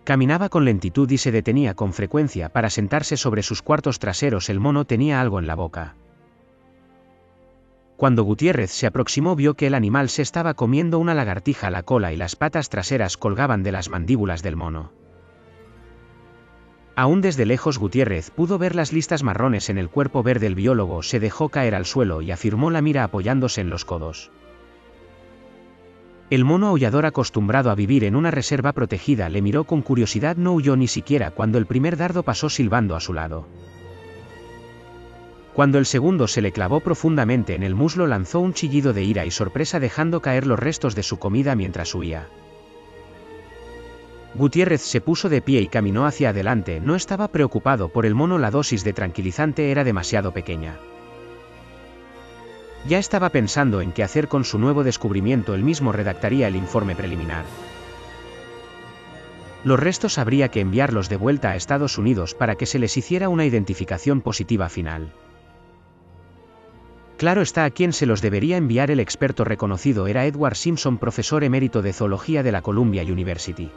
Caminaba con lentitud y se detenía con frecuencia para sentarse sobre sus cuartos traseros. El mono tenía algo en la boca. Cuando Gutiérrez se aproximó vio que el animal se estaba comiendo una lagartija. La cola y las patas traseras colgaban de las mandíbulas del mono. Aún desde lejos Gutiérrez pudo ver las listas marrones en el cuerpo verde. El biólogo se dejó caer al suelo y afirmó la mira apoyándose en los codos. El mono aullador, acostumbrado a vivir en una reserva protegida, le miró con curiosidad. No huyó ni siquiera cuando el primer dardo pasó silbando a su lado. Cuando el segundo se le clavó profundamente en el muslo, lanzó un chillido de ira y sorpresa dejando caer los restos de su comida mientras huía. Gutiérrez se puso de pie y caminó hacia adelante. No estaba preocupado por el mono, la dosis de tranquilizante era demasiado pequeña. Ya estaba pensando en qué hacer con su nuevo descubrimiento. Él mismo redactaría el informe preliminar. Los restos habría que enviarlos de vuelta a Estados Unidos para que se les hiciera una identificación positiva final. Claro está, a quien se los debería enviar. El experto reconocido era Edward Simpson, profesor emérito de zoología de la Columbia University.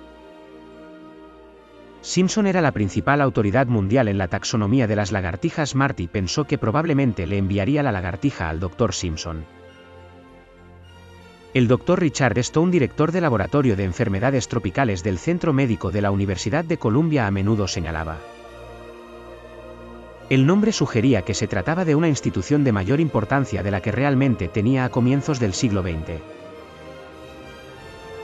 Simpson era la principal autoridad mundial en la taxonomía de las lagartijas. Marty pensó que probablemente le enviaría la lagartija al Dr. Simpson. El Dr. Richard Stone, director del Laboratorio de Enfermedades Tropicales del Centro Médico de la Universidad de Columbia, a menudo señalaba. El nombre sugería que se trataba de una institución de mayor importancia de la que realmente tenía a comienzos del siglo XX.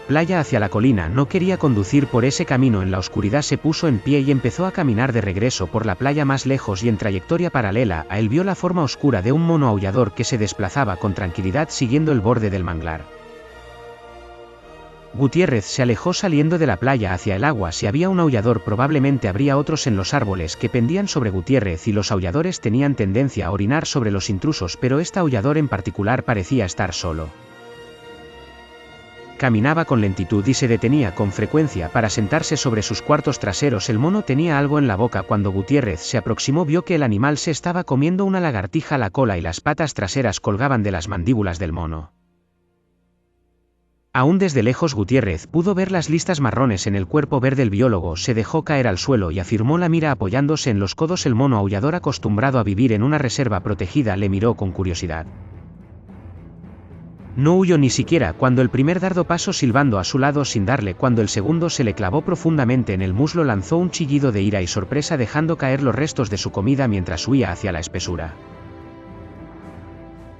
Playa hacia la colina. No quería conducir por ese camino en la oscuridad. Se puso en pie y empezó a caminar de regreso por la playa. Más lejos y en trayectoria paralela a él vio la forma oscura de un mono aullador que se desplazaba con tranquilidad siguiendo el borde del manglar. Gutiérrez se alejó saliendo de la playa hacia el agua. Si había un aullador, probablemente habría otros en los árboles que pendían sobre Gutiérrez, y los aulladores tenían tendencia a orinar sobre los intrusos, pero este aullador en particular parecía estar solo. Caminaba con lentitud y se detenía con frecuencia para sentarse sobre sus cuartos traseros. El mono tenía algo en la boca. Cuando Gutiérrez se aproximó, vio que el animal se estaba comiendo una lagartija. La cola y las patas traseras colgaban de las mandíbulas del mono. Aún desde lejos Gutiérrez pudo ver las listas marrones en el cuerpo verde. El biólogo se dejó caer al suelo y afirmó la mira apoyándose en los codos. El mono aullador, acostumbrado a vivir en una reserva protegida, le miró con curiosidad. No huyó ni siquiera cuando el primer dardo pasó silbando a su lado sin darle. Cuando el segundo se le clavó profundamente en el muslo, lanzó un chillido de ira y sorpresa, dejando caer los restos de su comida mientras huía hacia la espesura.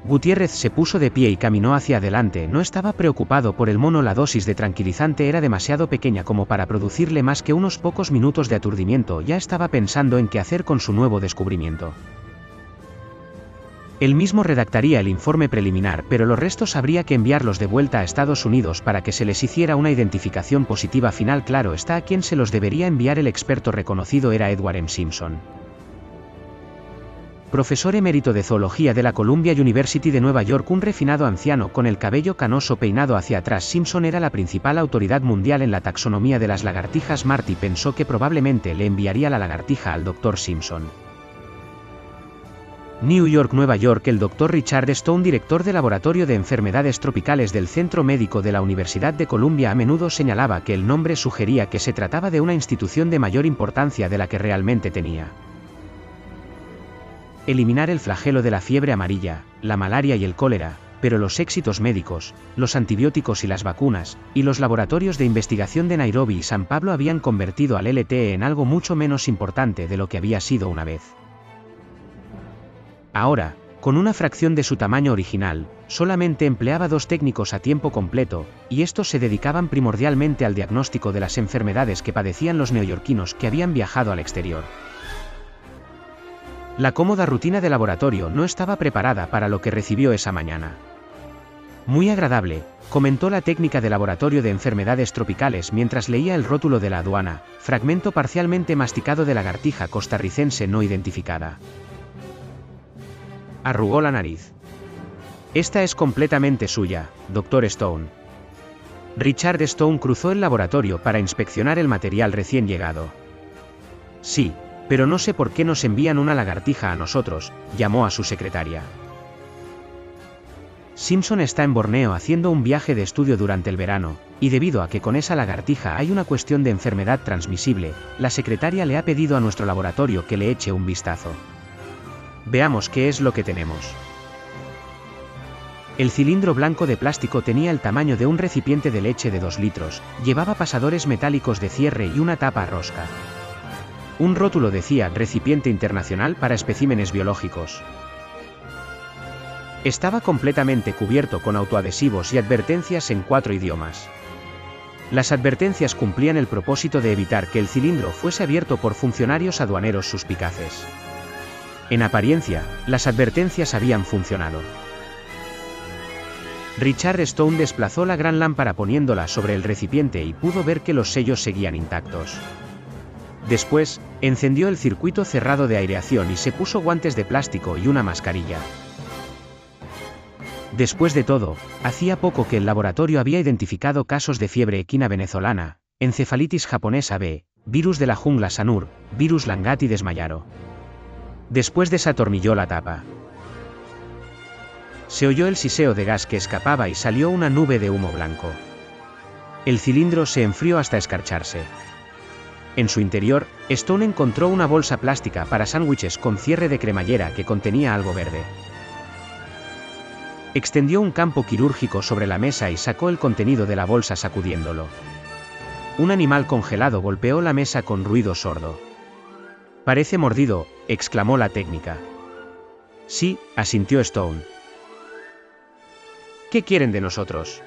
Gutiérrez se puso de pie y caminó hacia adelante. No estaba preocupado por el mono. La dosis de tranquilizante era demasiado pequeña como para producirle más que unos pocos minutos de aturdimiento. Ya estaba pensando en qué hacer con su nuevo descubrimiento. Él mismo redactaría el informe preliminar, pero los restos habría que enviarlos de vuelta a Estados Unidos para que se les hiciera una identificación positiva final. Claro está, a quien se los debería enviar. El experto reconocido era Edward M. Simpson, profesor emérito de zoología de la Columbia University de Nueva York, un refinado anciano con el cabello canoso peinado hacia atrás. Simpson era la principal autoridad mundial en la taxonomía de las lagartijas. Marty pensó que probablemente le enviaría la lagartija al Dr. Simpson. New York, Nueva York. El Dr. Richard Stone, director del Laboratorio de Enfermedades Tropicales del Centro Médico de la Universidad de Columbia, a menudo señalaba que el nombre sugería que se trataba de una institución de mayor importancia de la que realmente tenía. Eliminar el flagelo de la fiebre amarilla, la malaria y el cólera, pero los éxitos médicos, los antibióticos y las vacunas, y los laboratorios de investigación de Nairobi y San Pablo habían convertido al LTE en algo mucho menos importante de lo que había sido una vez. Ahora, con una fracción de su tamaño original, solamente empleaba 2 técnicos a tiempo completo, y estos se dedicaban primordialmente al diagnóstico de las enfermedades que padecían los neoyorquinos que habían viajado al exterior. La cómoda rutina de laboratorio no estaba preparada para lo que recibió esa mañana. Muy agradable, comentó la técnica de laboratorio de enfermedades tropicales mientras leía el rótulo de la aduana: fragmento parcialmente masticado de lagartija costarricense no identificada. Arrugó la nariz. Esta es completamente suya, Dr. Stone. Richard Stone cruzó el laboratorio para inspeccionar el material recién llegado. Sí, pero no sé por qué nos envían una lagartija a nosotros, llamó a su secretaria. Simpson está en Borneo haciendo un viaje de estudio durante el verano, y debido a que con esa lagartija hay una cuestión de enfermedad transmisible, la secretaria le ha pedido a nuestro laboratorio que le eche un vistazo. Veamos qué es lo que tenemos. El cilindro blanco de plástico tenía el tamaño de un recipiente de leche de 2 litros, llevaba pasadores metálicos de cierre y una tapa a rosca. Un rótulo decía: recipiente internacional para especímenes biológicos. Estaba completamente cubierto con autoadhesivos y advertencias en 4 idiomas. Las advertencias cumplían el propósito de evitar que el cilindro fuese abierto por funcionarios aduaneros suspicaces. En apariencia, las advertencias habían funcionado. Richard Stone desplazó la gran lámpara poniéndola sobre el recipiente y pudo ver que los sellos seguían intactos. Después, encendió el circuito cerrado de aireación y se puso guantes de plástico y una mascarilla. Después de todo, hacía poco que el laboratorio había identificado casos de fiebre equina venezolana, encefalitis japonesa B, virus de la jungla Sanur, virus Langat y desmayaro. Después desatornilló la tapa. Se oyó el siseo de gas que escapaba y salió una nube de humo blanco. El cilindro se enfrió hasta escarcharse. En su interior, Stone encontró una bolsa plástica para sándwiches con cierre de cremallera que contenía algo verde. Extendió un campo quirúrgico sobre la mesa y sacó el contenido de la bolsa sacudiéndolo. Un animal congelado golpeó la mesa con ruido sordo. «Parece mordido», exclamó la técnica. «Sí», asintió Stone. «¿Qué quieren de nosotros?»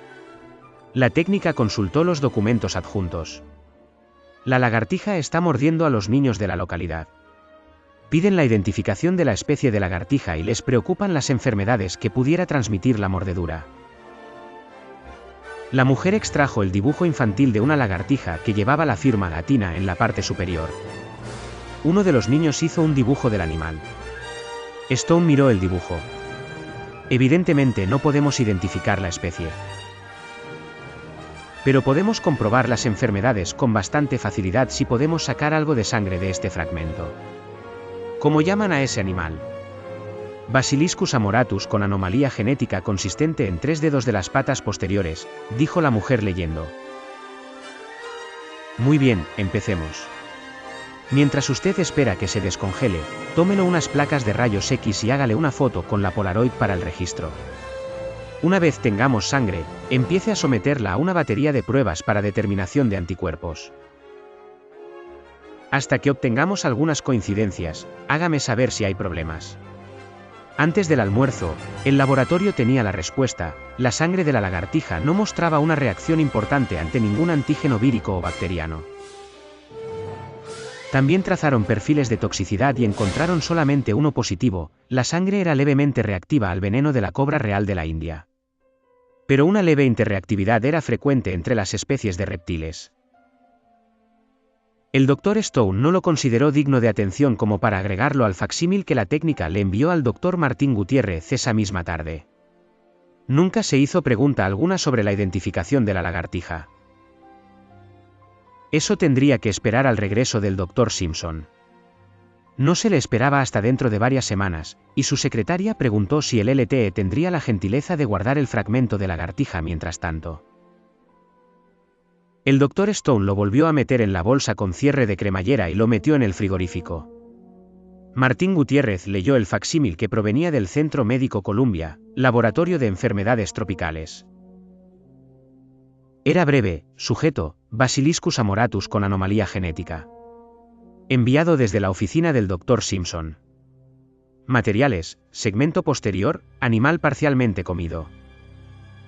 La técnica consultó los documentos adjuntos. «La lagartija está mordiendo a los niños de la localidad. Piden la identificación de la especie de lagartija y les preocupan las enfermedades que pudiera transmitir la mordedura». La mujer extrajo el dibujo infantil de una lagartija que llevaba la firma latina en la parte superior. Uno de los niños hizo un dibujo del animal. Stone miró el dibujo. «Evidentemente no podemos identificar la especie. Pero podemos comprobar las enfermedades con bastante facilidad si podemos sacar algo de sangre de este fragmento». «¿Cómo llaman a ese animal?» «Basiliscus amoratus con anomalía genética consistente en 3 dedos de las patas posteriores», dijo la mujer leyendo. «Muy bien, empecemos. Mientras usted espera que se descongele, tómelo unas placas de rayos X y hágale una foto con la Polaroid para el registro. Una vez tengamos sangre, empiece a someterla a una batería de pruebas para determinación de anticuerpos. Hasta que obtengamos algunas coincidencias, hágame saber si hay problemas». Antes del almuerzo, el laboratorio tenía la respuesta: la sangre de la lagartija no mostraba una reacción importante ante ningún antígeno vírico o bacteriano. También trazaron perfiles de toxicidad y encontraron solamente uno positivo: la sangre era levemente reactiva al veneno de la cobra real de la India. Pero una leve interreactividad era frecuente entre las especies de reptiles. El Dr. Stone no lo consideró digno de atención como para agregarlo al facsímil que la técnica le envió al Dr. Martín Gutiérrez esa misma tarde. Nunca se hizo pregunta alguna sobre la identificación de la lagartija. Eso tendría que esperar al regreso del Dr. Simpson. No se le esperaba hasta dentro de varias semanas, y su secretaria preguntó si el LTE tendría la gentileza de guardar el fragmento de lagartija mientras tanto. El Dr. Stone lo volvió a meter en la bolsa con cierre de cremallera y lo metió en el frigorífico. Martín Gutiérrez leyó el facsímil que provenía del Centro Médico Columbia, Laboratorio de Enfermedades Tropicales. Era breve: sujeto, Basiliscus amoratus con anomalía genética. Enviado desde la oficina del Dr. Simpson. Materiales: segmento posterior, animal parcialmente comido.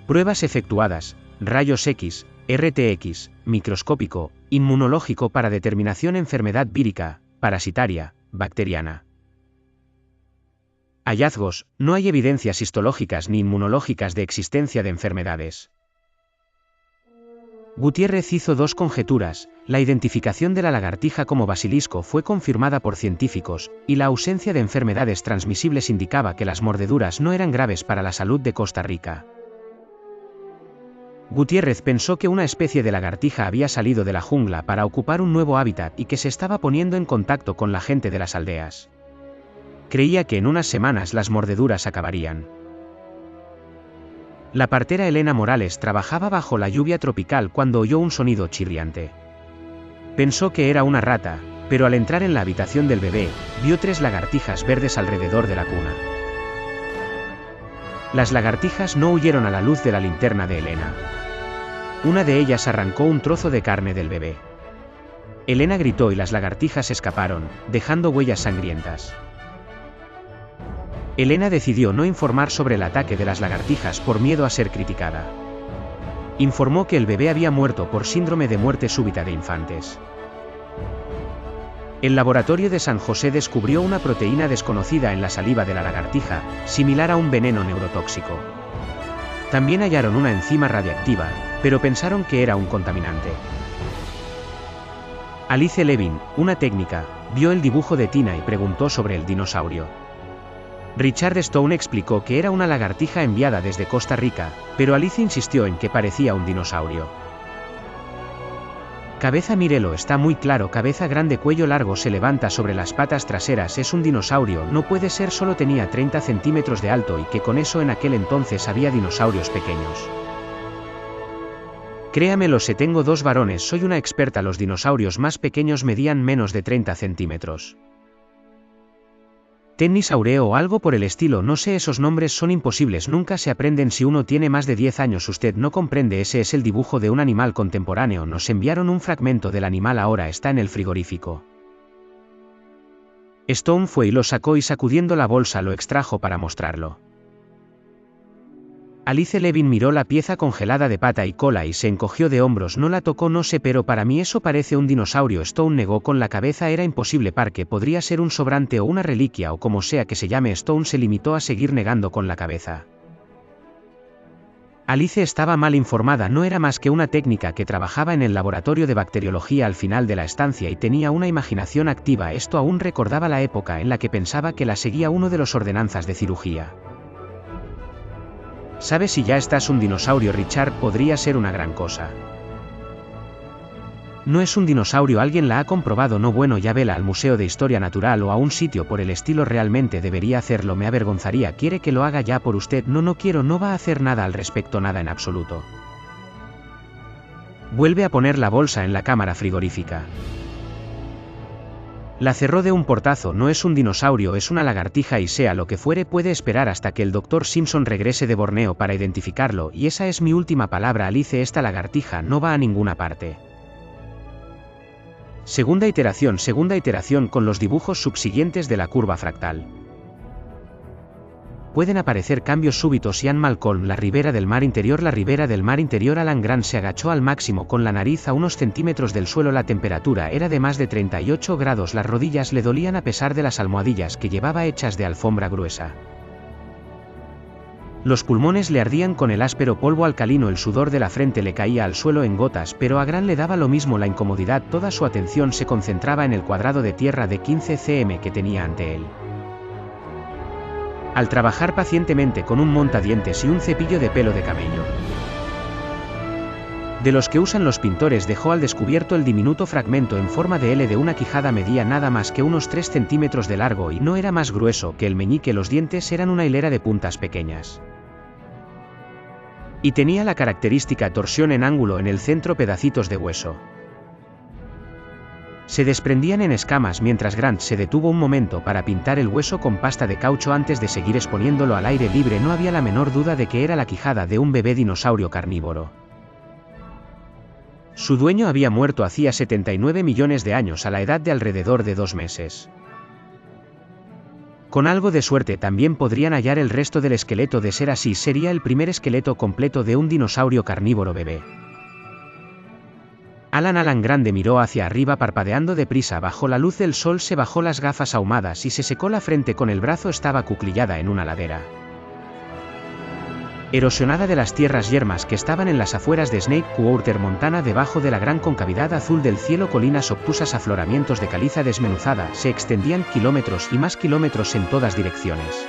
Pruebas efectuadas: rayos X, RTX, microscópico, inmunológico para determinación enfermedad vírica, parasitaria, bacteriana. Hallazgos: no hay evidencias histológicas ni inmunológicas de existencia de enfermedades. Gutiérrez hizo dos conjeturas: la identificación de la lagartija como basilisco fue confirmada por científicos, y la ausencia de enfermedades transmisibles indicaba que las mordeduras no eran graves para la salud de Costa Rica. Gutiérrez pensó que una especie de lagartija había salido de la jungla para ocupar un nuevo hábitat y que se estaba poniendo en contacto con la gente de las aldeas. Creía que en unas semanas las mordeduras acabarían. La partera Elena Morales trabajaba bajo la lluvia tropical cuando oyó un sonido chirriante. Pensó que era una rata, pero al entrar en la habitación del bebé, vio 3 lagartijas verdes alrededor de la cuna. Las lagartijas no huyeron a la luz de la linterna de Elena. Una de ellas arrancó un trozo de carne del bebé. Elena gritó y las lagartijas escaparon, dejando huellas sangrientas. Elena decidió no informar sobre el ataque de las lagartijas por miedo a ser criticada. Informó que el bebé había muerto por síndrome de muerte súbita de infantes. El laboratorio de San José descubrió una proteína desconocida en la saliva de la lagartija, similar a un veneno neurotóxico. También hallaron una enzima radiactiva, pero pensaron que era un contaminante. Alice Levin, una técnica, vio el dibujo de Tina y preguntó sobre el dinosaurio. Richard Stone explicó que era una lagartija enviada desde Costa Rica, pero Alice insistió en que parecía un dinosaurio. Cabeza, mírelo, está muy claro, cabeza grande, cuello largo, se levanta sobre las patas traseras, es un dinosaurio, no puede ser, solo tenía 30 centímetros de alto y que con eso en aquel entonces había dinosaurios pequeños. Créamelo, sé, tengo 2 varones, soy una experta, los dinosaurios más pequeños medían menos de 30 centímetros. Tennisaureo o algo por el estilo, no sé, esos nombres son imposibles, nunca se aprenden si uno tiene más de 10 años, usted no comprende, ese es el dibujo de un animal contemporáneo, nos enviaron un fragmento del animal, ahora está en el frigorífico. Stone fue y lo sacó y sacudiendo la bolsa lo extrajo para mostrarlo. Alice Levin miró la pieza congelada de pata y cola y se encogió de hombros, no la tocó, no sé, pero para mí eso parece un dinosaurio. Stone negó con la cabeza, era imposible, Parque, podría ser un sobrante o una reliquia o como sea que se llame. Stone se limitó a seguir negando con la cabeza. Alice estaba mal informada, no era más que una técnica que trabajaba en el laboratorio de bacteriología al final de la estancia y tenía una imaginación activa, esto aún recordaba la época en la que pensaba que la seguía uno de los ordenanzas de cirugía. ¿Sabes si ya estás un dinosaurio, Richard? Podría ser una gran cosa. No es un dinosaurio, alguien la ha comprobado, no, bueno, ya vela al Museo de Historia Natural o a un sitio por el estilo, realmente debería hacerlo, me avergonzaría, quiere que lo haga ya por usted, no quiero, no va a hacer nada al respecto, nada en absoluto. Vuelve a poner la bolsa en la cámara frigorífica. La cerró de un portazo, no es un dinosaurio, es una lagartija y sea lo que fuere puede esperar hasta que el Dr. Simpson regrese de Borneo para identificarlo, y esa es mi última palabra, Alice, esta lagartija no va a ninguna parte. Segunda iteración con los dibujos subsiguientes de la curva fractal. Pueden aparecer cambios súbitos. Ian Malcolm, la ribera del mar interior, Alan Grant se agachó al máximo con la nariz a unos centímetros del suelo, la temperatura era de más de 38 grados, las rodillas le dolían a pesar de las almohadillas que llevaba hechas de alfombra gruesa. Los pulmones le ardían con el áspero polvo alcalino, el sudor de la frente le caía al suelo en gotas, pero a Grant le daba lo mismo la incomodidad, toda su atención se concentraba en el cuadrado de tierra de 15 cm que tenía ante él. Al trabajar pacientemente con un montadientes y un cepillo de pelo de camello, de los que usan los pintores, dejó al descubierto el diminuto fragmento en forma de L de una quijada, medía nada más que unos 3 centímetros de largo y no era más grueso que el meñique, los dientes eran una hilera de puntas pequeñas. Y tenía la característica torsión en ángulo en el centro, pedacitos de hueso se desprendían en escamas mientras Grant se detuvo un momento para pintar el hueso con pasta de caucho antes de seguir exponiéndolo al aire libre. No había la menor duda de que era la quijada de un bebé dinosaurio carnívoro. Su dueño había muerto hacía 79 millones de años a la edad de alrededor de 2 meses. Con algo de suerte también podrían hallar el resto del esqueleto, de ser así sería el primer esqueleto completo de un dinosaurio carnívoro bebé. Alan Grande miró hacia arriba parpadeando deprisa bajo la luz del sol, se bajó las gafas ahumadas y se secó la frente con el brazo, estaba acuclillada en una ladera erosionada de las tierras yermas que estaban en las afueras de Snake Quarter, Montana, debajo de la gran concavidad azul del cielo, colinas obtusas, afloramientos de caliza desmenuzada, se extendían kilómetros y más kilómetros en todas direcciones.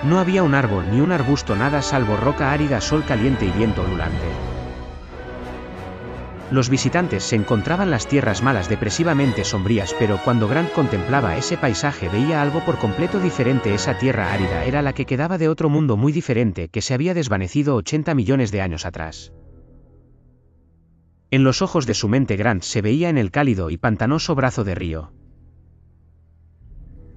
No había un árbol ni un arbusto, nada salvo roca árida, sol caliente y viento ululante. Los visitantes se encontraban las tierras malas depresivamente sombrías, pero cuando Grant contemplaba ese paisaje veía algo por completo diferente. Esa tierra árida era la que quedaba de otro mundo muy diferente que se había desvanecido 80 millones de años atrás. En los ojos de su mente Grant se veía en el cálido y pantanoso brazo de río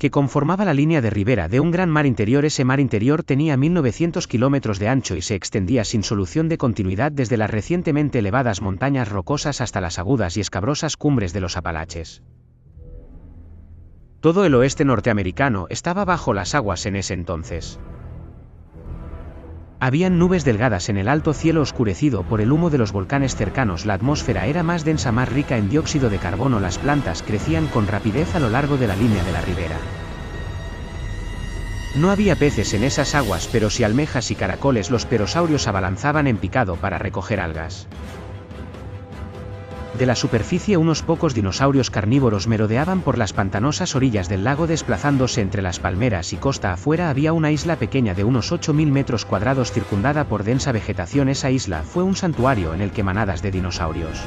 que conformaba la línea de ribera de un gran mar interior. Ese mar interior tenía 1900 kilómetros de ancho y se extendía sin solución de continuidad desde las recientemente elevadas montañas rocosas hasta las agudas y escabrosas cumbres de los Apalaches. Todo el oeste norteamericano estaba bajo las aguas en ese entonces. Habían nubes delgadas en el alto cielo oscurecido por el humo de los volcanes cercanos, la atmósfera era más densa, más rica en dióxido de carbono, las plantas crecían con rapidez a lo largo de la línea de la ribera. No había peces en esas aguas, pero sí almejas y caracoles. Los pterosaurios abalanzaban en picado para recoger algas. De la superficie unos pocos dinosaurios carnívoros merodeaban por las pantanosas orillas del lago desplazándose entre las palmeras y costa afuera había una isla pequeña de unos 8.000 metros cuadrados circundada por densa vegetación. Esa isla fue un santuario en el que manadas de dinosaurios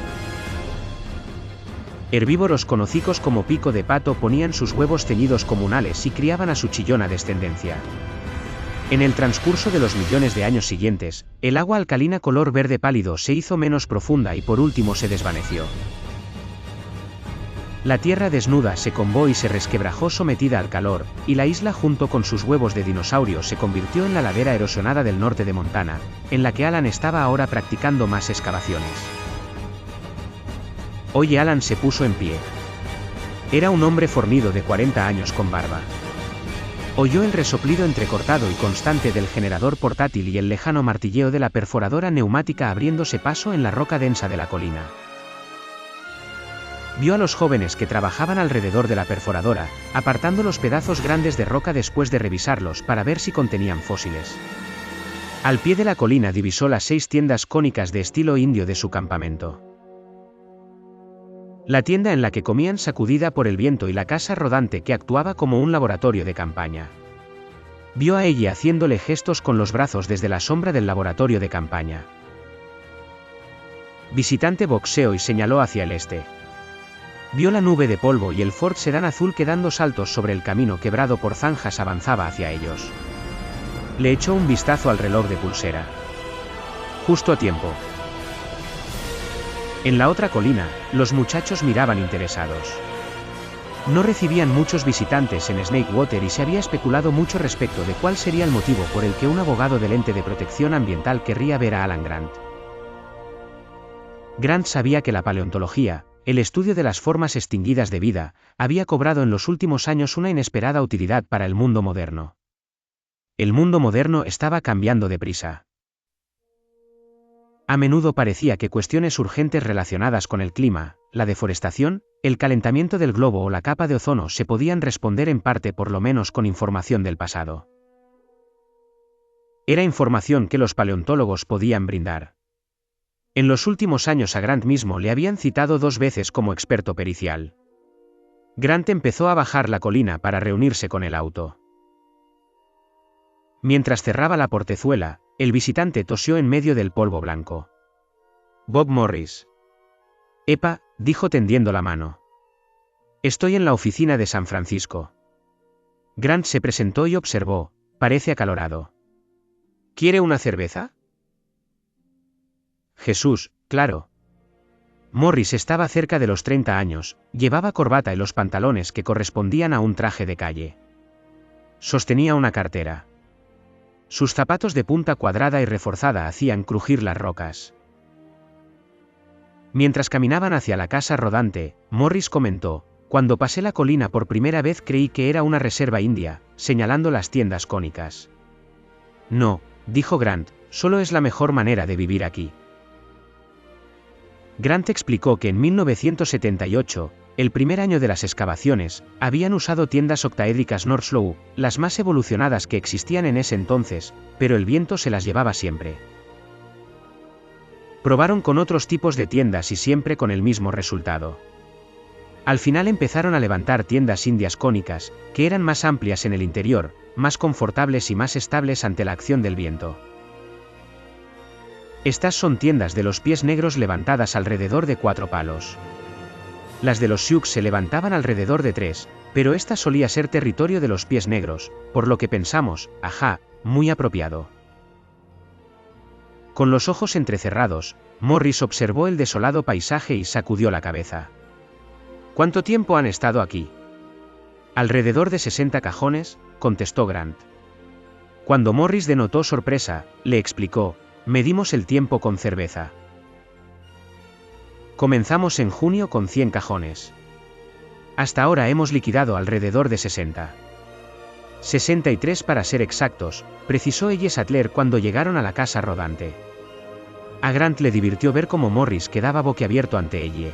herbívoros con hocicos como pico de pato ponían sus huevos teñidos comunales y criaban a su chillona descendencia. En el transcurso de los millones de años siguientes, el agua alcalina color verde pálido se hizo menos profunda y por último se desvaneció. La tierra desnuda se combó y se resquebrajó sometida al calor, y la isla junto con sus huevos de dinosaurio se convirtió en la ladera erosionada del norte de Montana, en la que Alan estaba ahora practicando más excavaciones. Oye, Alan se puso en pie. Era un hombre fornido de 40 años con barba. Oyó el resoplido entrecortado y constante del generador portátil y el lejano martilleo de la perforadora neumática abriéndose paso en la roca densa de la colina. Vio a los jóvenes que trabajaban alrededor de la perforadora, apartando los pedazos grandes de roca después de revisarlos para ver si contenían fósiles. Al pie de la colina divisó las 6 tiendas cónicas de estilo indio de su campamento. La tienda en la que comían sacudida por el viento y la casa rodante que actuaba como un laboratorio de campaña. Vio a ella haciéndole gestos con los brazos desde la sombra del laboratorio de campaña. Visitante boxeó y señaló hacia el este. Vio la nube de polvo y el Ford sedán azul que dando saltos sobre el camino quebrado por zanjas avanzaba hacia ellos. Le echó un vistazo al reloj de pulsera. Justo a tiempo. En la otra colina, los muchachos miraban interesados. No recibían muchos visitantes en Snakewater y se había especulado mucho respecto de cuál sería el motivo por el que un abogado del ente de protección ambiental querría ver a Alan Grant. Grant sabía que la paleontología, el estudio de las formas extinguidas de vida, había cobrado en los últimos años una inesperada utilidad para el mundo moderno. El mundo moderno estaba cambiando deprisa. A menudo parecía que cuestiones urgentes relacionadas con el clima, la deforestación, el calentamiento del globo o la capa de ozono se podían responder en parte por lo menos con información del pasado. Era información que los paleontólogos podían brindar. En los últimos años a Grant mismo le habían citado 2 veces como experto pericial. Grant empezó a bajar la colina para reunirse con el auto. Mientras cerraba la portezuela, el visitante tosió en medio del polvo blanco. Bob Morris. Epa, dijo tendiendo la mano. Estoy en la oficina de San Francisco. Grant se presentó y observó, parece acalorado. ¿Quiere una cerveza? Jesús, claro. Morris estaba cerca de los 30 años, llevaba corbata y los pantalones que correspondían a un traje de calle. Sostenía una cartera. Sus zapatos de punta cuadrada y reforzada hacían crujir las rocas. Mientras caminaban hacia la casa rodante, Morris comentó, cuando pasé la colina por primera vez creí que era una reserva india, señalando las tiendas cónicas. No, dijo Grant, solo es la mejor manera de vivir aquí. Grant explicó que en 1978, el primer año de las excavaciones, habían usado tiendas octaédricas North Slough, las más evolucionadas que existían en ese entonces, pero el viento se las llevaba siempre. Probaron con otros tipos de tiendas y siempre con el mismo resultado. Al final empezaron a levantar tiendas indias cónicas, que eran más amplias en el interior, más confortables y más estables ante la acción del viento. Estas son tiendas de los pies negros levantadas alrededor de 4 palos. Las de los Sioux se levantaban alrededor de 3, pero esta solía ser territorio de los pies negros, por lo que pensamos, ajá, muy apropiado. Con los ojos entrecerrados, Morris observó el desolado paisaje y sacudió la cabeza. ¿Cuánto tiempo han estado aquí? Alrededor de 60 cajones, contestó Grant. Cuando Morris denotó sorpresa, le explicó, medimos el tiempo con cerveza. Comenzamos en junio con 100 cajones. Hasta ahora hemos liquidado alrededor de 60. 63 para ser exactos, precisó Ella Sattler cuando llegaron a la casa rodante. A Grant le divirtió ver cómo Morris quedaba boquiabierto ante ella.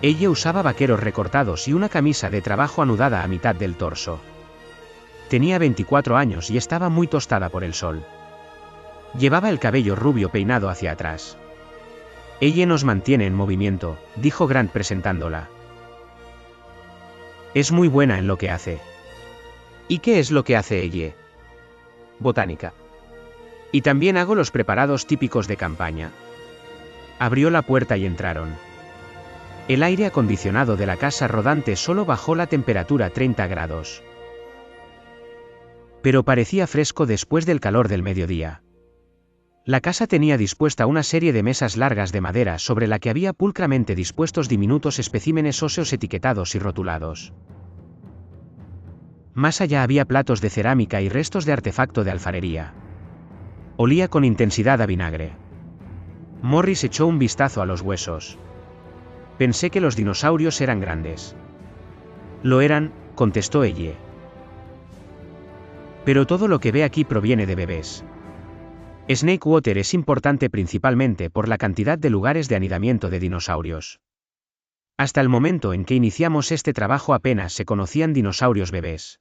Ella usaba vaqueros recortados y una camisa de trabajo anudada a mitad del torso. Tenía 24 años y estaba muy tostada por el sol. Llevaba el cabello rubio peinado hacia atrás. Ella nos mantiene en movimiento, dijo Grant presentándola. Es muy buena en lo que hace. ¿Y qué es lo que hace ella? Botánica. Y también hago los preparados típicos de campaña. Abrió la puerta y entraron. El aire acondicionado de la casa rodante solo bajó la temperatura a 30 grados. Pero parecía fresco después del calor del mediodía. La casa tenía dispuesta una serie de mesas largas de madera sobre la que había pulcramente dispuestos diminutos especímenes óseos etiquetados y rotulados. Más allá había platos de cerámica y restos de artefacto de alfarería. Olía con intensidad a vinagre. Morris echó un vistazo a los huesos. Pensé que los dinosaurios eran grandes. Lo eran, contestó ella. Pero todo lo que ve aquí proviene de bebés. Snakewater es importante principalmente por la cantidad de lugares de anidamiento de dinosaurios. Hasta el momento en que iniciamos este trabajo apenas se conocían dinosaurios bebés.